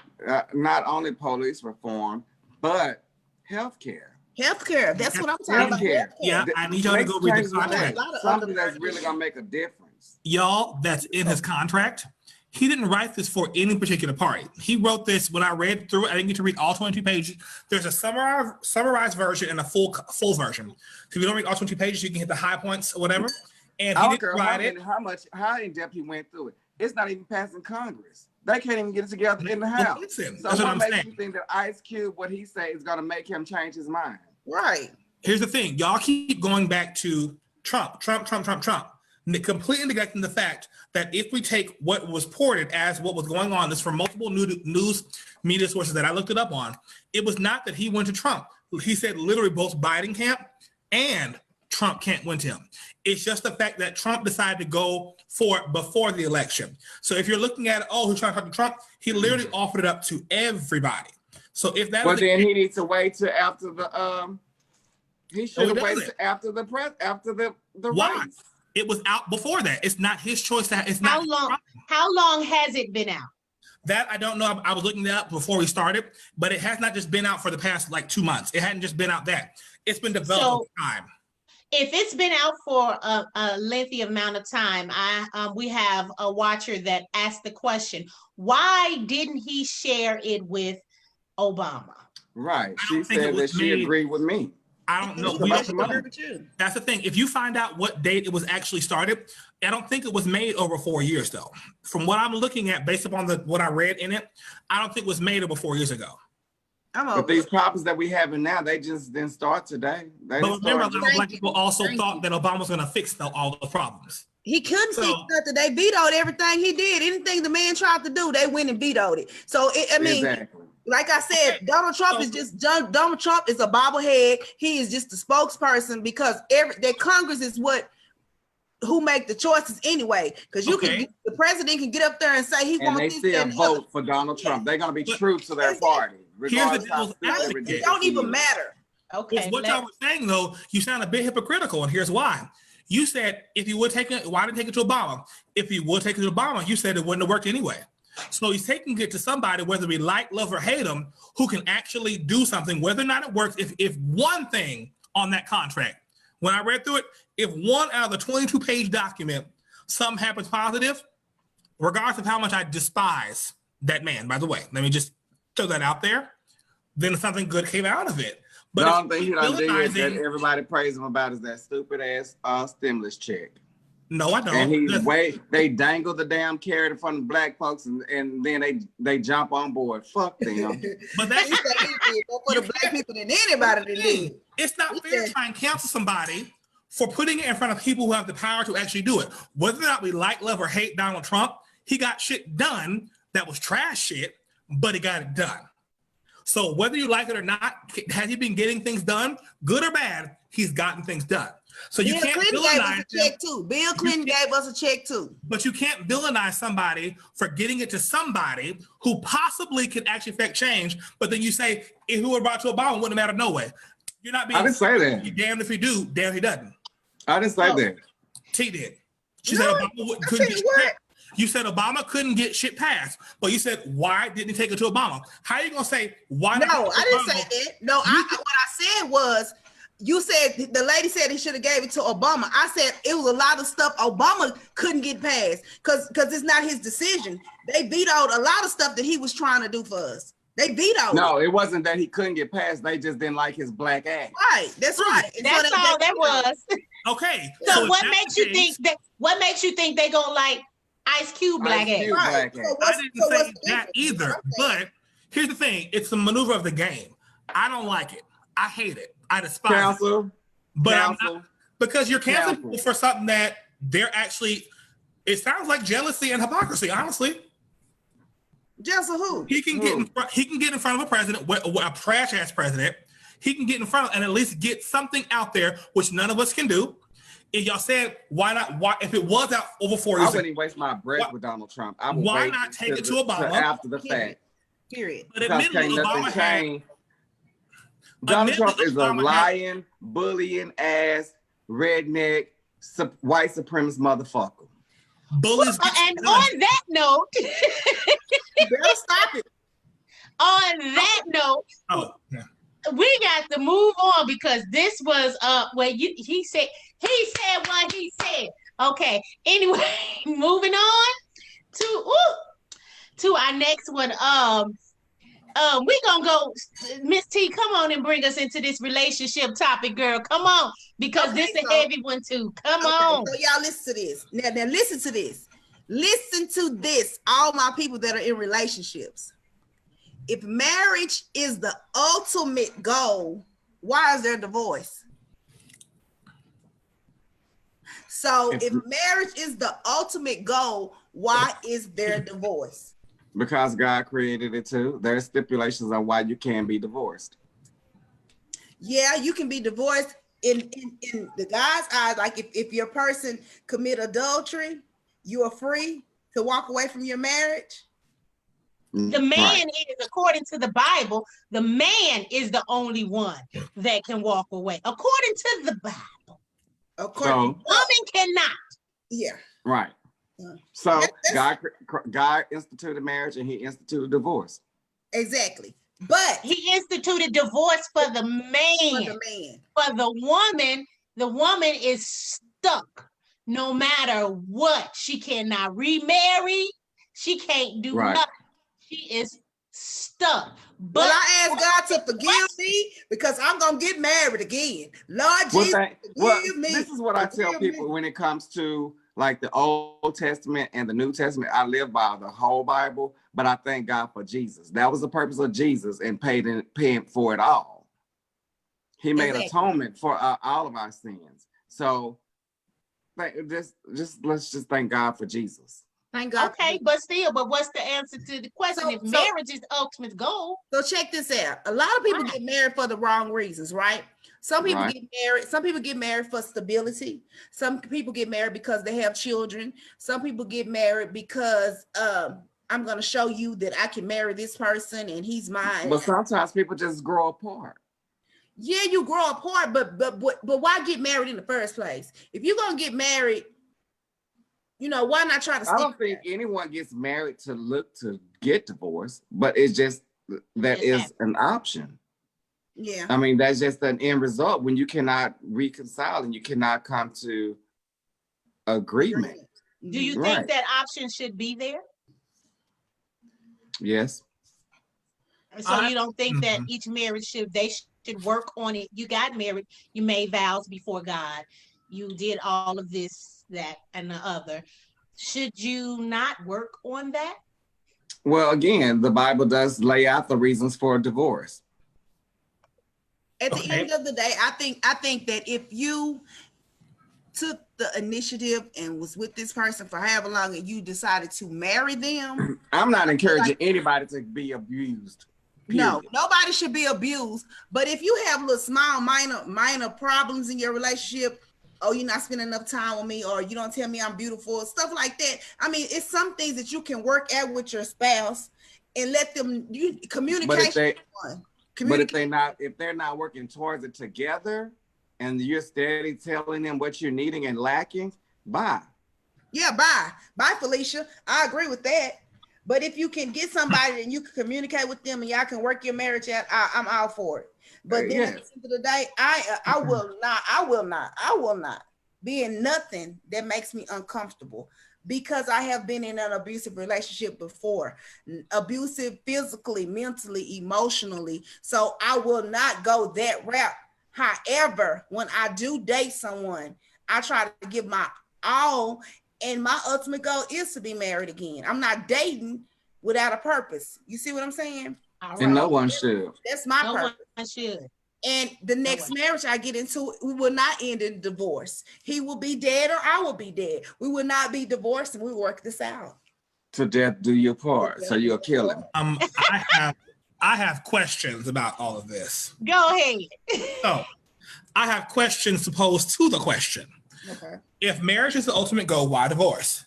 not only police reform, but healthcare. Healthcare. That's what I'm talking about. Healthcare. Yeah, I need y'all to go read the contract. Something that's really gonna make a difference. Y'all, that's in his contract. He didn't write this for any particular party. He wrote this when I read through it. I didn't get to read all 22 pages. There's a summarized version and a full version. So if you don't read all 22 pages, you can hit the high points or whatever. And he didn't write it. How in depth he went through it. It's not even passing Congress. They can't even get it together in the House. Listen, so what makes you think that Ice Cube, what he says, is gonna make him change his mind? Right. Here's the thing. Y'all keep going back to Trump. Completely neglecting the fact that if we take what was ported as what was going on, this from multiple news media sources that I looked it up on, it was not that he went to Trump. He said literally both Biden camp and Trump can't win to him. It's just the fact that Trump decided to go for it before the election. So if you're looking at, he's trying to talk to Trump, he literally offered it up to everybody. So if that he needs to wait till after the he should have waited after the race. It was out before that. It's not his choice. How long has it been out? That I don't know. I was looking it up before we started, but it has not just been out for the past 2 months. It hadn't just been out that. It's been developed over time. If it's been out for a lengthy amount of time, we have a watcher that asked the question, why didn't he share it with Obama? Right. She said that she agreed with me. I don't know. That's the thing. If you find out what date it was actually started, I don't think it was made over 4 years, though. From what I'm looking at, based upon what I read in it, I don't think it was made over 4 years ago. But these problems that we have now, they just didn't start today. But remember, a lot of black people also thought that Obama was going to fix all the problems. He couldn't fix nothing. They vetoed everything he did. Anything the man tried to do, they went and vetoed it. So, like I said, Donald Trump is a bobblehead. He is just a spokesperson because their Congress is who make the choices anyway. Because the president can get up there and say he wants this. And they still vote for Donald Trump. They're going to be true to their party. Here's the devil's advocate. It don't even matter. Okay. What y'all were saying though, you sound a bit hypocritical, and here's why. You said if you would take it, why didn't take it to Obama? If you would take it to Obama, you said it wouldn't have worked anyway. So he's taking it to somebody, whether we like, love, or hate him, who can actually do something, whether or not it works. If one thing on that contract, when I read through it, if one out of the 22-page document, something happens positive, regardless of how much I despise that man, by the way, let me just throw that out there, then something good came out of it. But the only thing he done did that everybody praise him about is that stupid ass stimulus check. No, I don't. And they dangle the damn carrot in front of black folks, and then they jump on board. Fuck them. But that's He said he did more for the black people than anybody did. It's not fair to try and cancel somebody for putting it in front of people who have the power to actually do it. Whether or not we like, love, or hate Donald Trump, he got shit done that was trash shit, but he got it done. So whether you like it or not, has he been getting things done, good or bad? He's gotten things done. So you can't villainize him. Bill Clinton gave us a check too. But you can't villainize somebody for getting it to somebody who possibly could actually affect change. But then you say, if he would have brought to Obama, it wouldn't matter no way. You're not being. I didn't say that. You're damned if he do, damn if he doesn't. I didn't say that. T did. She said Obama couldn't get shit passed. You said Obama couldn't get shit passed, but you said, why didn't he take it to Obama? How are you gonna say why? No, I didn't say that. No, what I said was, you said the lady said he should have gave it to Obama. I said it was a lot of stuff Obama couldn't get passed because it's not his decision. They vetoed a lot of stuff that he was trying to do for us. They vetoed. No, it wasn't that he couldn't get passed. They just didn't like his black ass. Right. That's right. That's all that was. Okay. So what makes you think that? What makes you think they gonna like Ice Cube black ass? Right. I didn't say that either. But here's the thing: it's a maneuver of the game. I don't like it. I hate it. I despise it. But I'm not, because you're canceling people for something that they're actually. It sounds like jealousy and hypocrisy. Honestly. Just who? He can get in front. He can get in front of a president, a trash ass president. He can get in front of and at least get something out there, which none of us can do. If y'all said why not? Why if it was out over 4 years? I wouldn't waste my breath with Donald Trump. I would why not take it to Obama after the fact? Period. But admittedly, Obama had. Donald Trump is a lying, bullying ass, redneck, white supremacist motherfucker. Bullies. And on that note, you better stop it. On that note, we got to move on because this was where he said what he said. Okay. Anyway, moving on to our next one. We gonna go, Miss T. Come on and bring us into this relationship topic, girl. Come on, because this is a heavy one too. Come on. So y'all listen to this. Now listen to this. Listen to this. All my people that are in relationships. If marriage is the ultimate goal, why is there divorce? So if marriage is the ultimate goal, why is there divorce? Because God created it too. There's stipulations on why you can be divorced. Yeah, you can be divorced in the God's eyes. Like if your person commit adultery, you are free to walk away from your marriage. The man is, according to the Bible, the man is the only one that can walk away. According to the Bible. Woman cannot. Yeah. Right. So God instituted marriage and he instituted divorce. Exactly. But he instituted divorce for the man. For the woman is stuck no matter what. She cannot remarry. She can't do nothing. She is stuck. But I ask God to forgive me because I'm gonna get married again. Lord Jesus, forgive me. This is what I tell people when it comes to like the Old Testament and the New Testament. I live by the whole Bible, but I thank God for Jesus. That was the purpose of Jesus and paying for it all. He made atonement for all of our sins. So let's just thank God for Jesus. Thank God. Okay, but what's the answer to the question? If marriage is the ultimate goal. So check this out. A lot of people get married for the wrong reasons, right? Some people get married. Some people get married for stability. Some people get married because they have children. Some people get married because I'm going to show you that I can marry this person and he's mine. But sometimes people just grow apart. Yeah, you grow apart, but why get married in the first place? If you're going to get married, why not try to stick? I don't think anyone gets married to look to get divorced, but it's just that is an option. Yeah. I mean, that's just an end result when you cannot reconcile and you cannot come to agreement. Do you think that option should be there? Yes. So you don't think that each marriage should work on it? You got married, you made vows before God, you did all of this that, and the other. Should you not work on that? Well, again, the Bible does lay out the reasons for divorce. At the end of the day, I think that if you took the initiative and was with this person for however long and you decided to marry them. I'm not encouraging anybody to be abused. Period. No, nobody should be abused. But if you have little small, minor problems in your relationship, oh, you're not spending enough time with me, or you don't tell me I'm beautiful, stuff like that. I mean, it's some things that you can work out with your spouse and let them communicate. But if they're not working towards it together, and you're steady telling them what you're needing and lacking, bye. Yeah, bye, Felicia. I agree with that. But if you can get somebody and you can communicate with them and y'all can work your marriage out, I'm all for it. But then at the end of the day, I will not be in nothing that makes me uncomfortable, because I have been in an abusive relationship before, abusive physically, mentally, emotionally. So I will not go that route. However, when I do date someone, I try to give my all, and my ultimate goal is to be married again. I'm not dating without a purpose. You see what I'm saying? And no one should. That's my purpose. No one should. And the next marriage I get into, we will not end in divorce. He will be dead or I will be dead. We will not be divorced, and we work this out. To death do your part. So you'll kill him. I have questions about all of this. Go ahead. So I have questions opposed to the question. Okay. If marriage is the ultimate goal, why divorce?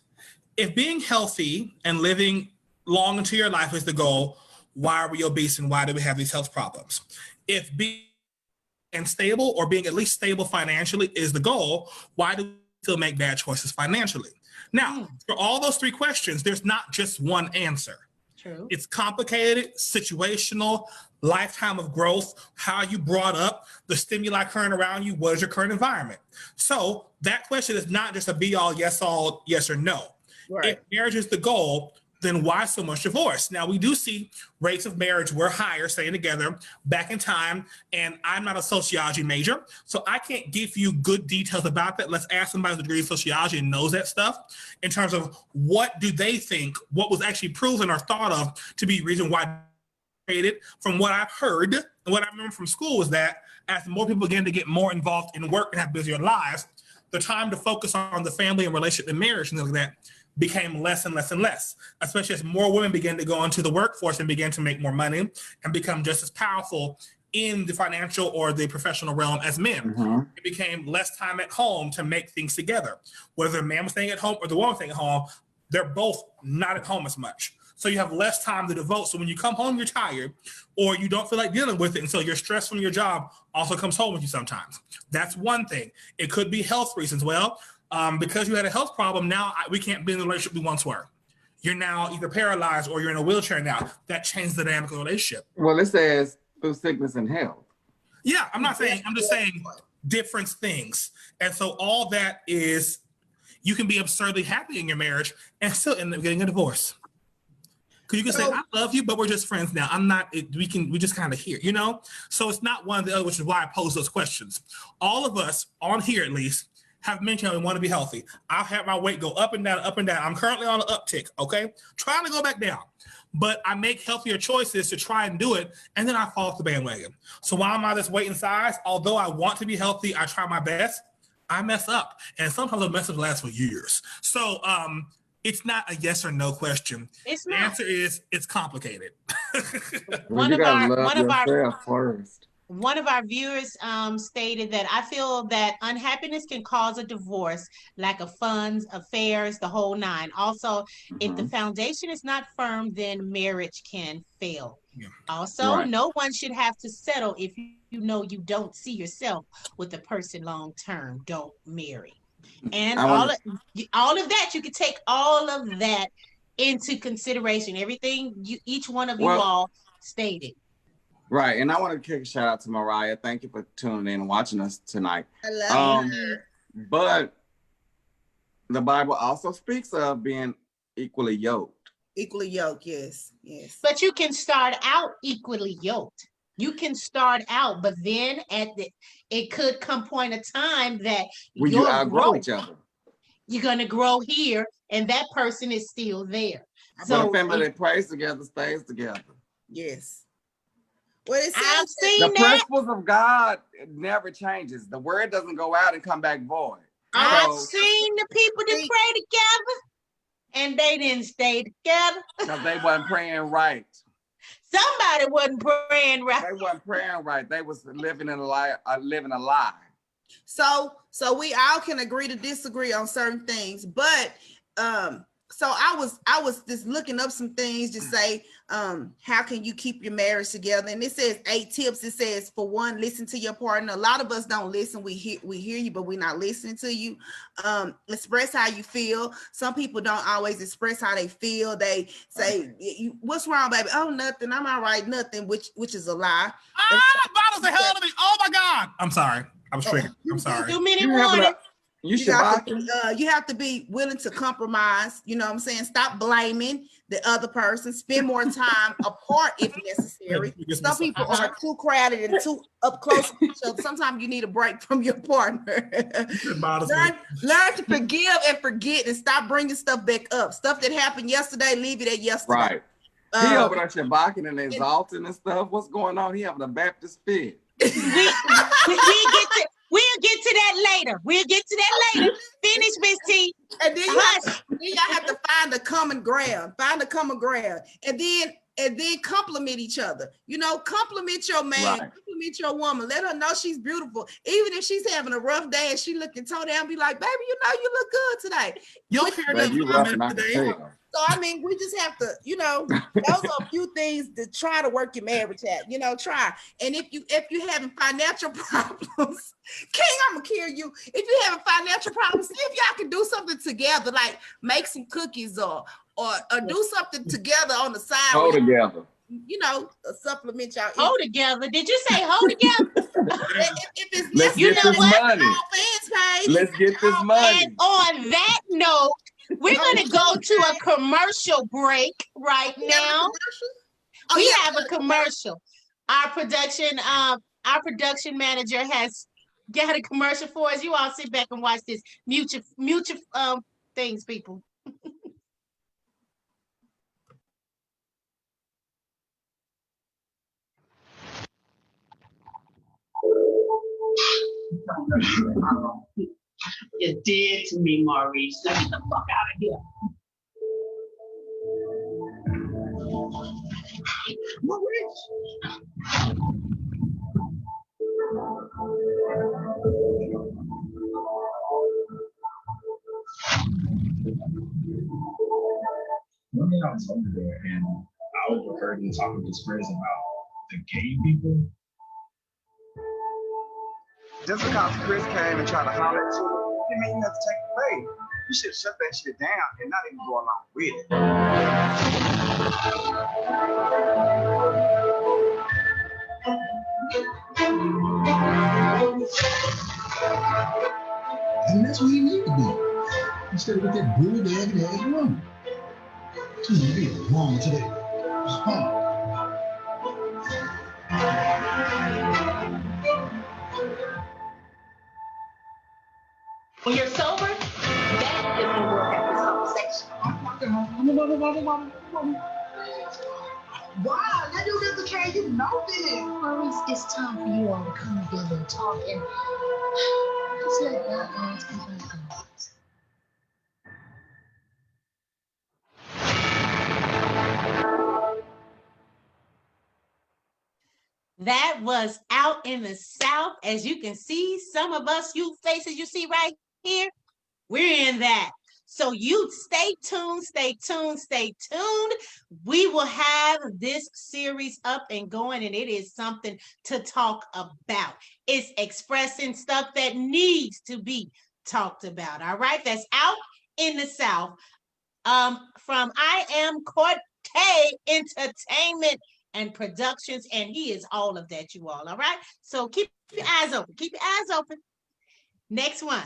If being healthy and living long into your life is the goal, why are we obese and why do we have these health problems? If being stable, or being at least stable financially, is the goal, why do we still make bad choices financially? Now, for all those three questions, there's not just one answer. True. It's complicated, situational, lifetime of growth, how you brought up, the stimuli current around you, what is your current environment? So that question is not just a be all, yes or no. Right. If marriage is the goal, then why so much divorce? Now, we do see rates of marriage were higher staying together back in time, and I'm not a sociology major, so I can't give you good details about that. Let's ask somebody with a degree of sociology and knows that stuff in terms of what do they think, what was actually proven or thought of to be reason why. From what I've heard and what I remember from school was that as more people begin to get more involved in work and have busier lives, the time to focus on the family and relationship and marriage and things like that became less and less and less, especially as more women began to go into the workforce and begin to make more money and become just as powerful in the financial or the professional realm as men. Mm-hmm. It became less time at home to make things together. Whether the man was staying at home or the woman was staying at home, they're both not at home as much. So you have less time to devote. So when you come home, you're tired or you don't feel like dealing with it. And so your stress from your job also comes home with you sometimes. That's one thing. It could be health reasons. Well, because you had a health problem, now we can't be in the relationship we once were. You're now either paralyzed or you're in a wheelchair now. That changed the dynamic of the relationship. Well, it says through sickness and health. Yeah, I'm just saying different things. And so all that is, you can be absurdly happy in your marriage and still end up getting a divorce. Because you can say, I love you, but we're just friends now. I'm not, we just kind of here, you know? So it's not one or the other, which is why I pose those questions. All of us on here, at least, have mentioned we want to be healthy. I've had my weight go up and down, up and down. I'm currently on an uptick, okay? Trying to go back down. But I make healthier choices to try and do it, and then I fall off the bandwagon. So while I'm on this weight and size, although I want to be healthy, I try my best, I mess up. And sometimes the mess lasts for years. So it's not a yes or no question. It's not. The answer is it's complicated. One of our viewers stated that I feel that unhappiness can cause a divorce, lack of funds, affairs, the whole nine. Also, if the foundation is not firm, then marriage can fail. Yeah. Also, no one should have to settle if you know you don't see yourself with a person long term. Don't marry. And all of that, you can take all of that into consideration. Everything each one of you all stated. Right. And I want to give a shout out to Mariah. Thank you for tuning in and watching us tonight. I love you. But the Bible also speaks of being equally yoked. Equally yoked, yes. Yes. But you can start out equally yoked. You can start out, but then it could come point of time that you outgrow each other. You're going to grow here, and that person is still there. But So a family that prays together stays together. Yes. Well, it I've says seen The that. principles of God never changes. The word doesn't go out and come back void. I've So, seen the people that pray together, and they didn't stay together. because they wasn't praying right. Somebody wasn't praying right. They wasn't praying right. They was living in a lie, living a lie. so we all can agree to disagree on certain things, but so I was just looking up some things to say how can you keep your marriage together, and it says 8 tips. It says, for one, listen to your partner. A lot of us don't listen. We hear you, but we're not listening to you. Express how you feel. Some people don't always express how they feel. They say, what's wrong, baby? Oh, nothing, I'm all right. Nothing, which is a lie. That bothers the hell out of me. Oh my God. I'm sorry. I was triggered. I'm sorry. Too many warnings. You have to be willing to compromise. You know what I'm saying? Stop blaming the other person. Spend more time apart if necessary. Some people are too crowded and too up close to each other. Sometimes you need a break from your partner. Learn to forgive and forget, and stop bringing stuff back up. Stuff that happened yesterday, leave it at yesterday. Right. He over there shabbaking and exalting and stuff. What's going on? He having a Baptist fit. We'll get to that later. Finish, Miss T. And then you have to find a common ground. And then compliment each other. You know, compliment your man, right. Compliment your woman. Let her know she's beautiful. Even if she's having a rough day and she looking toe down, be like, baby, you know you look good today. So I mean, we just have to, you know, those are a few things to try to work your marriage at. You know, try. And if you having financial problems, King, I'm gonna kill you. If you having financial problems, see if y'all can do something together, like make some cookies or do something together on the side. Hold together. You know, supplement y'all. Hold together. Did you say hold together? if it's Let's get this money. Let's get this money. And on that note, we're going to go to a commercial break right now. We have a commercial. Our production manager has got a commercial for us. You all sit back and watch this. Mutual things, people. You're dead to me, Maurice. Let me get the fuck out of here. Maurice. One day I was over there and I overheard him talking to his friends about the gay people. Just because Chris came and tried to holler at you, didn't mean you have to take the bait. You should shut that shit down and not even go along with it. And that's what he needed to do. Instead of with that bull-dagged ass woman. Too many wrong today. When you're sober, that is when we'll have this conversation. Wow, that dude doesn't care. You know this. Maurice, it's time for you all to come together and talk and just let bygones be bygones. That was Out in the South. As you can see, some of us, you faces you see right here, we're in that. So you stay tuned. We will have this series up and going, and it is something to talk about. It's expressing stuff that needs to be talked about. All right, that's Out in the South. From I Am Cortez Entertainment and Productions, and he is all of that, you all right? So keep your eyes open. Next one.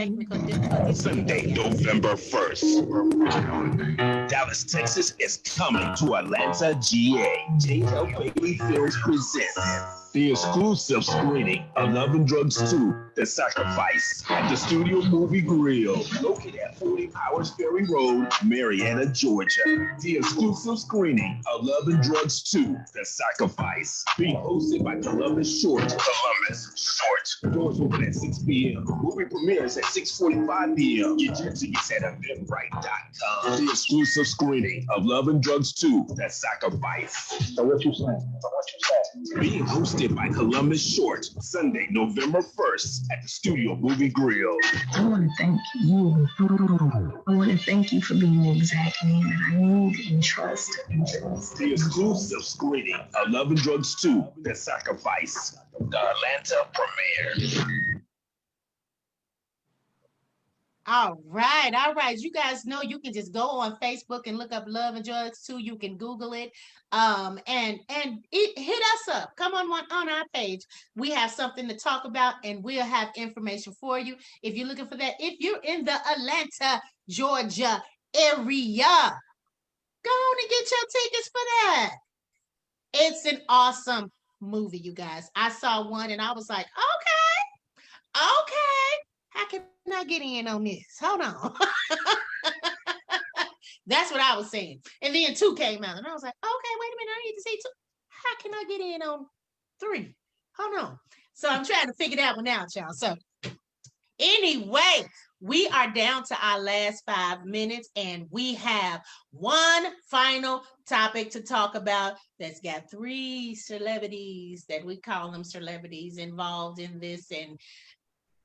technical difficulties. Sunday, November 1st. Dallas, Texas is coming to Atlanta, GA. J.L. Bailey Films presents the exclusive screening of Love and Drugs 2, The Sacrifice, at the Studio Movie Grill, located at 40 Powers Ferry Road, Marietta, Georgia. The exclusive screening of Love and Drugs 2, The Sacrifice, being hosted by Columbus Short. Doors open at 6 p.m. Movie premieres at 6:45 p.m. Get your tickets at eventbrite.com. The exclusive screening of Love and Drugs 2, The Sacrifice. So what you saying? Being hosted by Columbus Short, Sunday, November 1st at the Studio Movie Grill. I want to thank you. I want to thank you for being the exact man that I need and trust. The exclusive screening of Love and Drugs 2, The Sacrifice. The Atlanta premiere. All right, all right. You guys know you can just go on Facebook and look up Love and Drugs 2. You can Google it, hit us up. Come on our page. We have something to talk about, and we'll have information for you if you're looking for that. If you're in the Atlanta, Georgia area, go on and get your tickets for that. It's an awesome movie, you guys. I saw one and I was like, okay. How can I get in on this? Hold on. That's what I was saying. And then 2 came out and I was like, okay, wait a minute. I need to see 2. How can I get in on 3? Hold on. So I'm trying to figure that one out, y'all. So anyway, we are down to our last 5 minutes and we have one final topic to talk about that's got 3 celebrities that we call them celebrities involved in this. And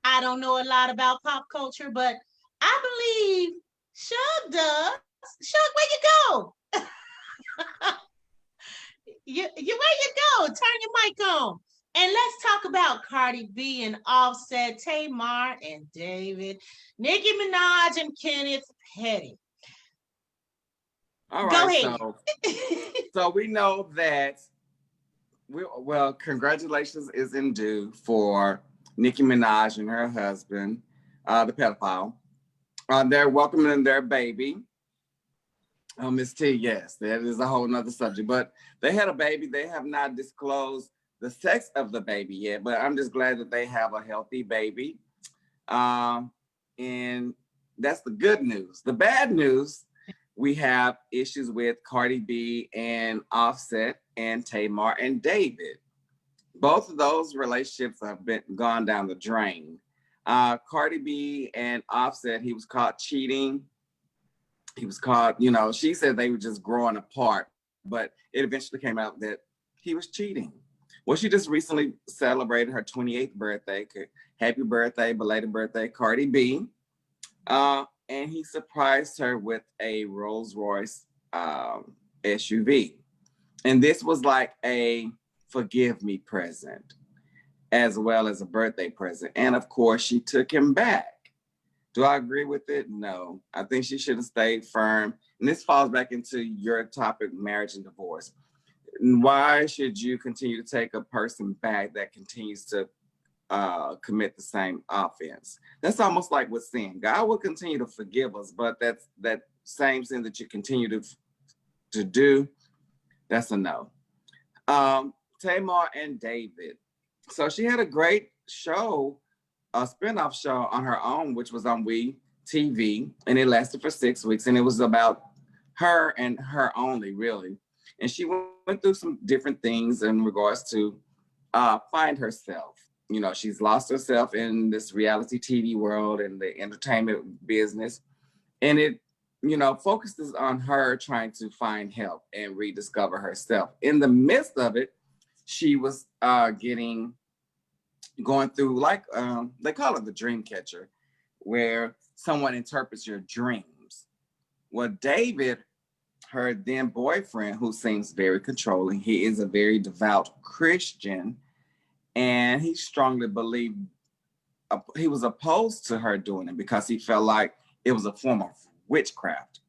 I don't know a lot about pop culture, but I believe Shug does. Shug, where you go? Where you go? Turn your mic on. And let's talk about Cardi B and Offset, Tamar and David, Nicki Minaj and Kenneth Petty. All Go right, ahead. so we know that, congratulations is in due for Nicki Minaj and her husband, the pedophile. They're welcoming their baby. Miss T, yes, that is a whole nother subject. But they had a baby. They have not disclosed the sex of the baby yet, but I'm just glad that they have a healthy baby. And that's the good news. The bad news, we have issues with Cardi B and Offset and Tamar and David. Both of those relationships have gone down the drain. Cardi B and Offset, he was caught cheating. He was caught, she said they were just growing apart, but it eventually came out that he was cheating. Well, she just recently celebrated her 28th birthday. Happy birthday, belated birthday, Cardi B. And he surprised her with a Rolls Royce SUV. And this was like a forgive me present, as well as a birthday present. And of course, she took him back. Do I agree with it? No. I think she should have stayed firm. And this falls back into your topic, marriage and divorce. Why should you continue to take a person back that continues to commit the same offense? That's almost like with sin. God will continue to forgive us, but that same sin that you continue to do, that's a no. Tamar and David. So she had a great show, a spinoff show on her own, which was on WE TV, and it lasted for 6 weeks, and it was about her and her only, really. And she went through some different things in regards to find herself. She's lost herself in this reality TV world and the entertainment business, and it focuses on her trying to find help and rediscover herself. In the midst of it, she was going through they call it the dream catcher, where someone interprets your dreams. Well, David, her then boyfriend, who seems very controlling, he is a very devout Christian, and he strongly believed he was opposed to her doing it because he felt like it was a form of witchcraft.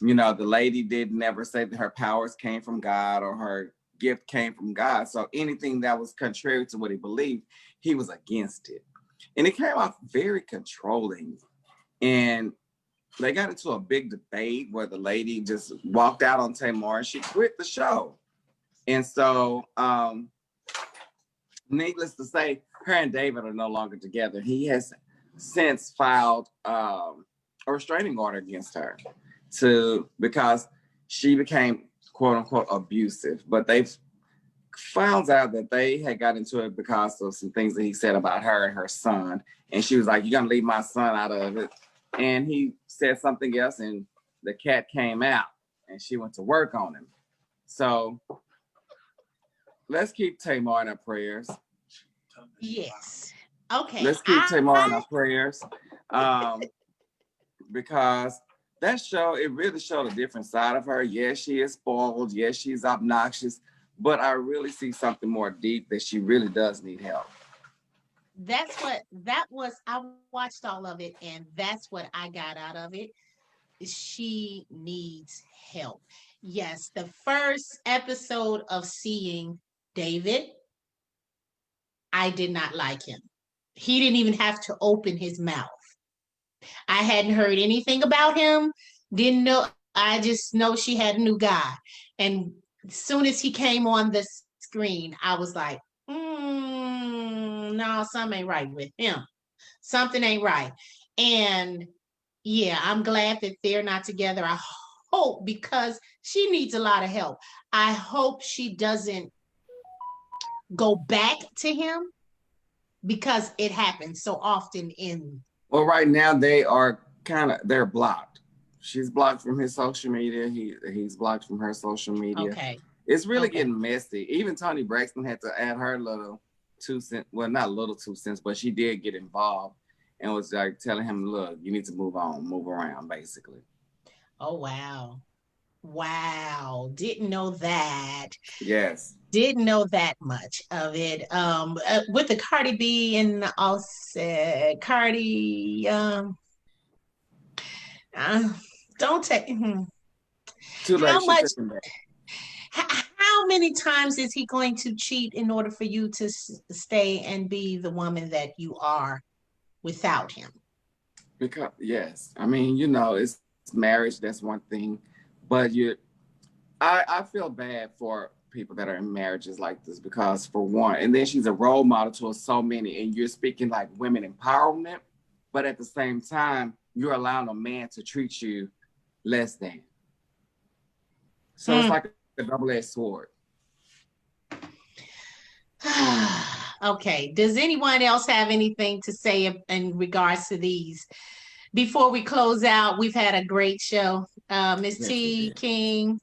The lady did never say that her powers came from God or her gift came from God. So anything that was contrary to what he believed, he was against it. And it came off very controlling. And they got into a big debate where the lady just walked out on Tamar and she quit the show. And so, needless to say, her and David are no longer together. He has since filed a restraining order against her because she became quote unquote abusive. But they've found out that they had got into it because of some things that he said about her and her son. And she was like, "You're gonna leave my son out of it." And he said something else and the cat came out and she went to work on him. So let's keep Tamar in our prayers. Yes. Okay. Let's keep Tamar in our prayers. Because that show, it really showed a different side of her. Yes, she is spoiled. Yes, she's obnoxious. But I really see something more deep that she really does need help. I watched all of it, and that's what I got out of it. She needs help. Yes, the first episode of seeing David, I did not like him. He didn't even have to open his mouth. I hadn't heard anything about him, didn't know. I just know she had a new guy. And as soon as he came on the screen, I was like, no, something ain't right with him. Something ain't right. And yeah, I'm glad that they're not together. I hope, because she needs a lot of help. I hope she doesn't go back to him, because it happens so often in. Well, right now they're blocked. She's blocked from his social media. He's blocked from her social media. Okay. It's really getting messy. Even Toni Braxton had to add her little 2 cents. Well, not little 2 cents, but she did get involved and was like telling him, "Look, you need to move on, move around," basically. Oh, wow. Wow. Didn't know that. Yes. Didn't know that much of it. With the Cardi B and also Cardi, don't take. Too late. How many times is he going to cheat in order for you to stay and be the woman that you are without him? Because yes, I mean, it's marriage. That's one thing, but I feel bad for people that are in marriages like this, because for one, and then she's a role model to so many, and you're speaking like women empowerment, but at the same time, you're allowing a man to treat you less than. So it's like a double-edged sword. Okay. Does anyone else have anything to say in regards to these? Before we close out, we've had a great show. Ms. T. King.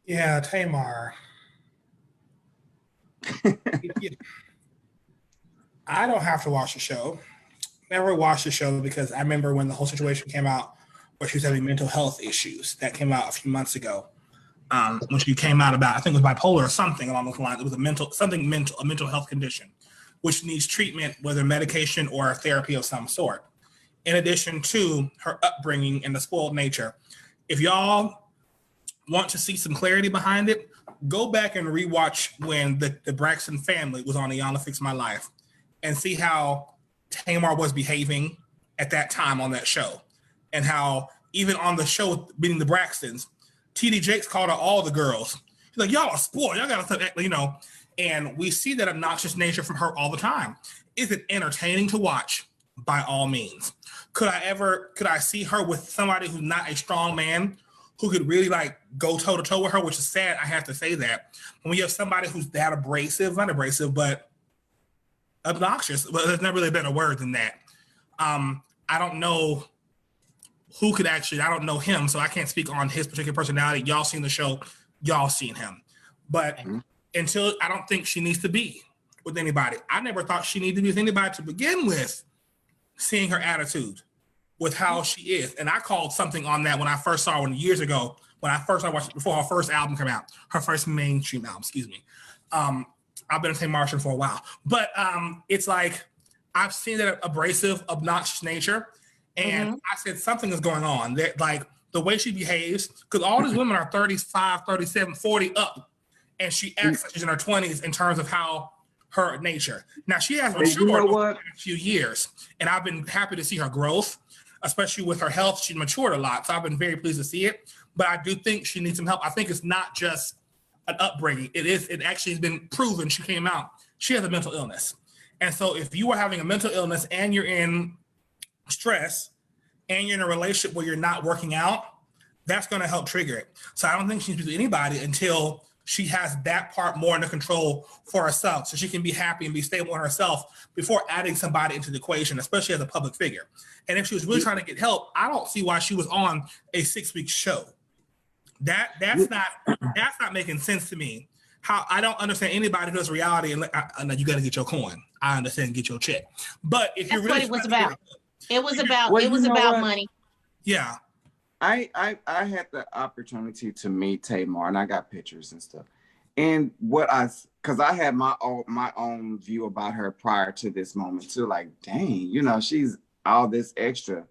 Yeah, Tamar. I don't have to watch the show. Never watched the show, because I remember when the whole situation came out where she was having mental health issues. That came out a few months ago. When she came out about, I think it was bipolar or something along those lines. It was a mental health condition, which needs treatment, whether medication or therapy of some sort. In addition to her upbringing and the spoiled nature. If y'all want to see some clarity behind it, go back and rewatch when the Braxton family was on Iyanla Fix My Life and see how Tamar was behaving at that time on that show. And how even on the show, beating the Braxtons, TD Jakes called out all the girls. He's like, "Y'all are spoiled. Y'all got to," and we see that obnoxious nature from her all the time. Is it entertaining to watch? By all means. Could I see her with somebody who's not a strong man who could really go toe to toe with her, which is sad. I have to say that. When you have somebody who's that not abrasive, but obnoxious, but there's not really a better word than that. I don't know who could I don't know him, so I can't speak on his particular personality. Y'all seen the show, y'all seen him. But until, I don't think she needs to be with anybody. I never thought she needed to be with anybody to begin with, seeing her attitude with how she is. And I called something on that when I first saw her years ago, when I watched it before her first album came out, her first mainstream album, excuse me. I've been a St. Martian for a while, but it's like, I've seen that abrasive, obnoxious nature. And I said, something is going on. That, the way she behaves, because all these women are 35, 37, 40 up, and she acts like she's in her 20s in terms of how her nature. Now she has And you matured know over what? a few years, and I've been happy to see her growth, especially with her health. She's matured a lot, so I've been very pleased to see it. But I do think she needs some help. I think it's not just an upbringing. It actually has been proven. She came out. She has a mental illness, and so if you are having a mental illness and you're in stress and you're in a relationship where you're not working out, that's going to help trigger it. So I don't think she needs to be anybody until she has that part more under control for herself, so she can be happy and be stable in herself before adding somebody into the equation, especially as a public figure. And if she was really trying to get help, I don't see why she was on a 6-week show. That's not making sense to me. How I don't understand anybody who does reality and I know you got to get your coin. I understand, get your check. But if you're really what it was about. It was about money. Yeah. I had the opportunity to meet Tamar, and I got pictures and stuff. And because I had my own view about her prior to this moment too. Like, dang, she's all this extra.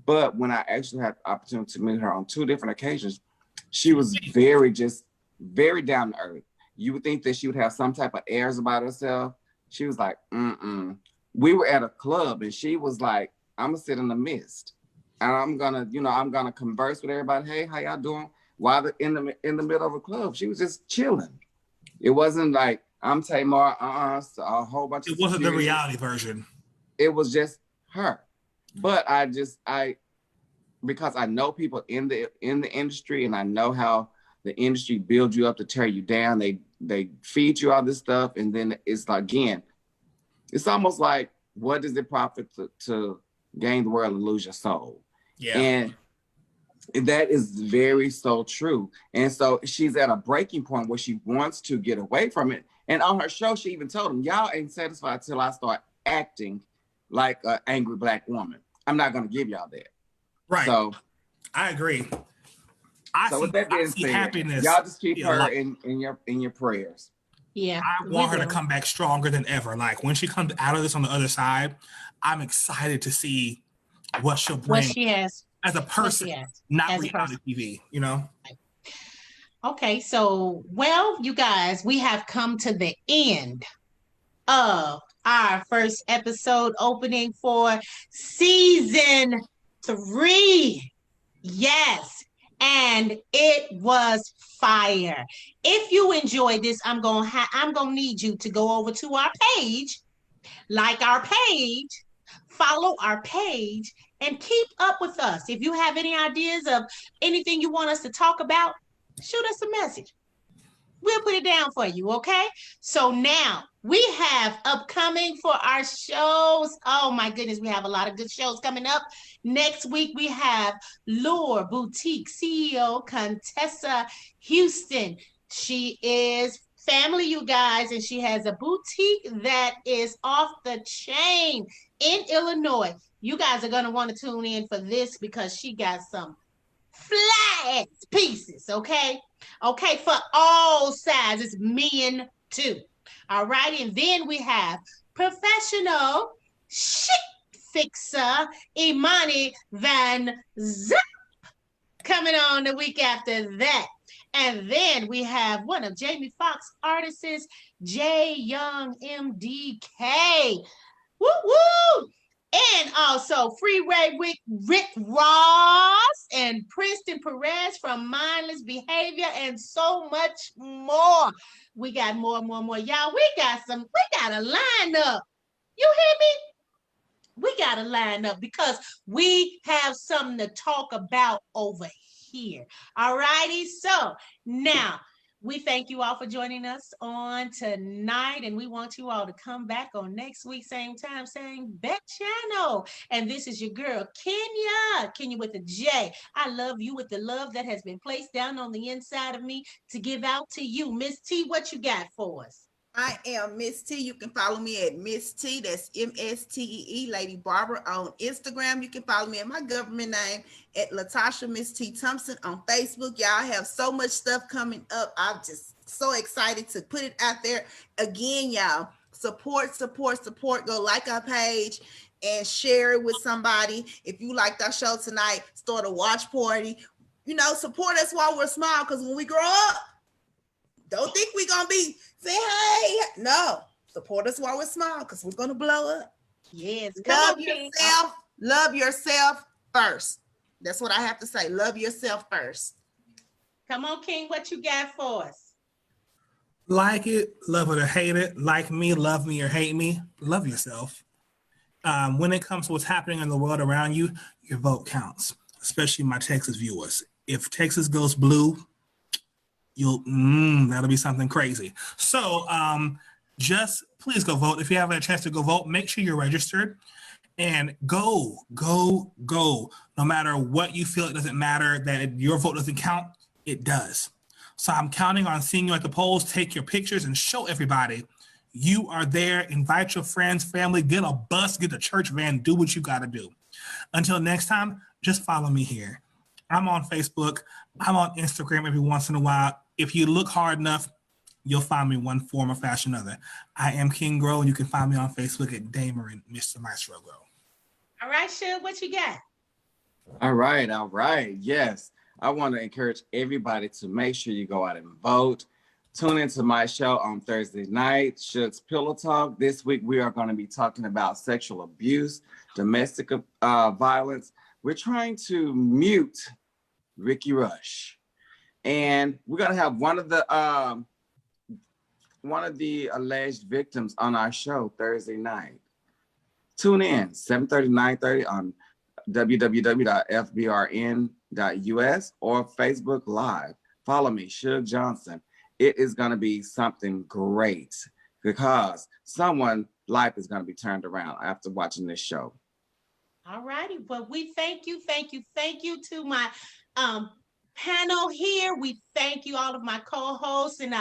But when I actually had the opportunity to meet her on 2 different occasions, she was very down to earth. You would think that she would have some type of airs about herself. She was like, We were at a club, and she was like, I'm gonna sit in the mist. And I'm gonna converse with everybody. Hey, how y'all doing? While in the middle of a club, she was just chilling. It wasn't like I'm Tamar. So a whole bunch. It wasn't the reality version. It was just her. But because I know people in the industry, and I know how the industry builds you up to tear you down. They feed you all this stuff, and then it's like, again, it's almost like, what does it profit to gain the world and lose your soul? Yeah. And that is very so true. And so she's at a breaking point where she wants to get away from it. And on her show, she even told them, y'all ain't satisfied till I start acting like an angry Black woman. I'm not going to give y'all that. Right. So I agree. With that being said, happiness. Y'all just keep her in your prayers. Yeah. I want her to come back stronger than ever. Like when she comes out of this on the other side, I'm excited to see what she'll bring. What she has. As a person, not as reality TV, Okay, so, you guys, we have come to the end of our first episode opening for season 3. Yes, and it was fire. If you enjoyed this, I'm gonna need you to go over to our page, like our page, follow our page, and keep up with us. If you have any ideas of anything you want us to talk about, shoot us a message. We'll put it down for you, okay? So now we have upcoming for our shows. Oh my goodness, we have a lot of good shows coming up. Next week, we have Lure Boutique CEO Contessa Houston. She is family, you guys, and she has a boutique that is off the chain in Illinois. You guys are going to want to tune in for this because she got some flat pieces, okay? Okay, for all sizes, men too. All right, and then we have professional chic fixer Imani Van Zip coming on the week after that. And then we have one of Jamie Foxx artists, J. Young MDK. Woo woo! And also Freeway with Rick Ross and Princeton Perez from Mindless Behavior and so much more. We got more. Y'all, we got a lineup. You hear me? We got a lineup because we have something to talk about over here. All righty. So now we thank you all for joining us on tonight, and we want you all to come back on next week, same time, same bat channel. And this is your girl, Kenya with a J. I love you with the love that has been placed down on the inside of me to give out to you. Miss T, what you got for us? I am Miss T. You can follow me at Miss T. That's MSTEE, Lady Barbara on Instagram. You can follow me at my government name at Latasha Miss T. Thompson on Facebook. Y'all have so much stuff coming up. I'm just so excited to put it out there. Again, y'all, support. Go like our page and share it with somebody. If you liked our show tonight, start a watch party. Support us while we're small, because when we grow up, don't think we're going to be say, hey, no, Support us while we're small, because we're gonna blow up. Yes. Love yourself. Love yourself first. That's what I have to say. Love yourself first. Come on, King. What you got for us? Like it, love it or hate it. Like me, love me or hate me. Love yourself. When it comes to what's happening in the world around you, your vote counts, especially my Texas viewers. If Texas goes blue, that'll be something crazy. So just please go vote. If you haven't had a chance to go vote, make sure you're registered and go. No matter what you feel, it doesn't matter that your vote doesn't count, it does. So I'm counting on seeing you at the polls. Take your pictures and show everybody you are there. Invite your friends, family, get a bus, get a church van, do what you got to do. Until next time, just follow me here. I'm on Facebook. I'm on Instagram every once in a while. If you look hard enough, you'll find me one form or fashion or another. I am King Grow, and you can find me on Facebook at Dameron, Mr. Maestro Grow. All right, Shug, what you got? All right. Yes. I want to encourage everybody to make sure you go out and vote. Tune into my show on Thursday night, Shug's Pillow Talk. This week, we are going to be talking about sexual abuse, domestic violence. We're trying to mute Ricky Rush. And we're going to have one of the alleged victims on our show Thursday night. Tune in 7:30, 9:30 on www.fbrn.us or Facebook Live. Follow me, Shug Johnson. It is going to be something great because someone's life is going to be turned around after watching this show. All righty. Well, we thank you to my panel here. We thank you, all of my co-hosts and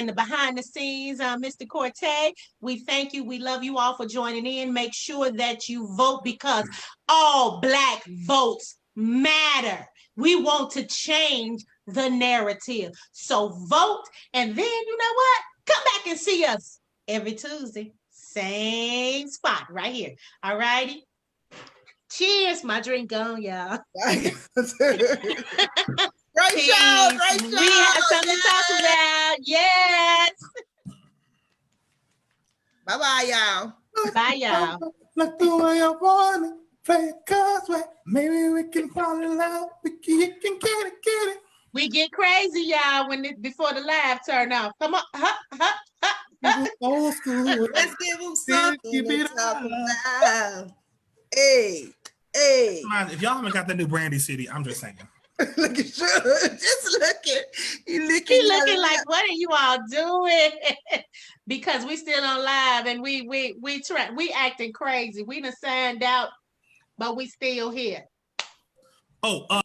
the behind the scenes, Mr. Corte. We thank you. We love you all for joining in. Make sure that you vote because all Black votes matter. We want to change the narrative. So vote, and then you know what? Come back and see us every Tuesday, same spot right here. All righty. Cheers. My drink gone, y'all. Great show. We have something to talk about. Yes. Bye-bye, y'all. Bye, y'all. Like the way I want it. Play cards right. Maybe we can fall in love. You can get it. We get crazy, y'all, before the live turn off. Come on. Old school. Let's give them something to talk about. Hey. If y'all haven't got the new Brandy City, I'm just saying. Look at you. Just looking. He looking like, what are you all doing? Because we still on live and we acting crazy. We done signed out, but we still here. Oh,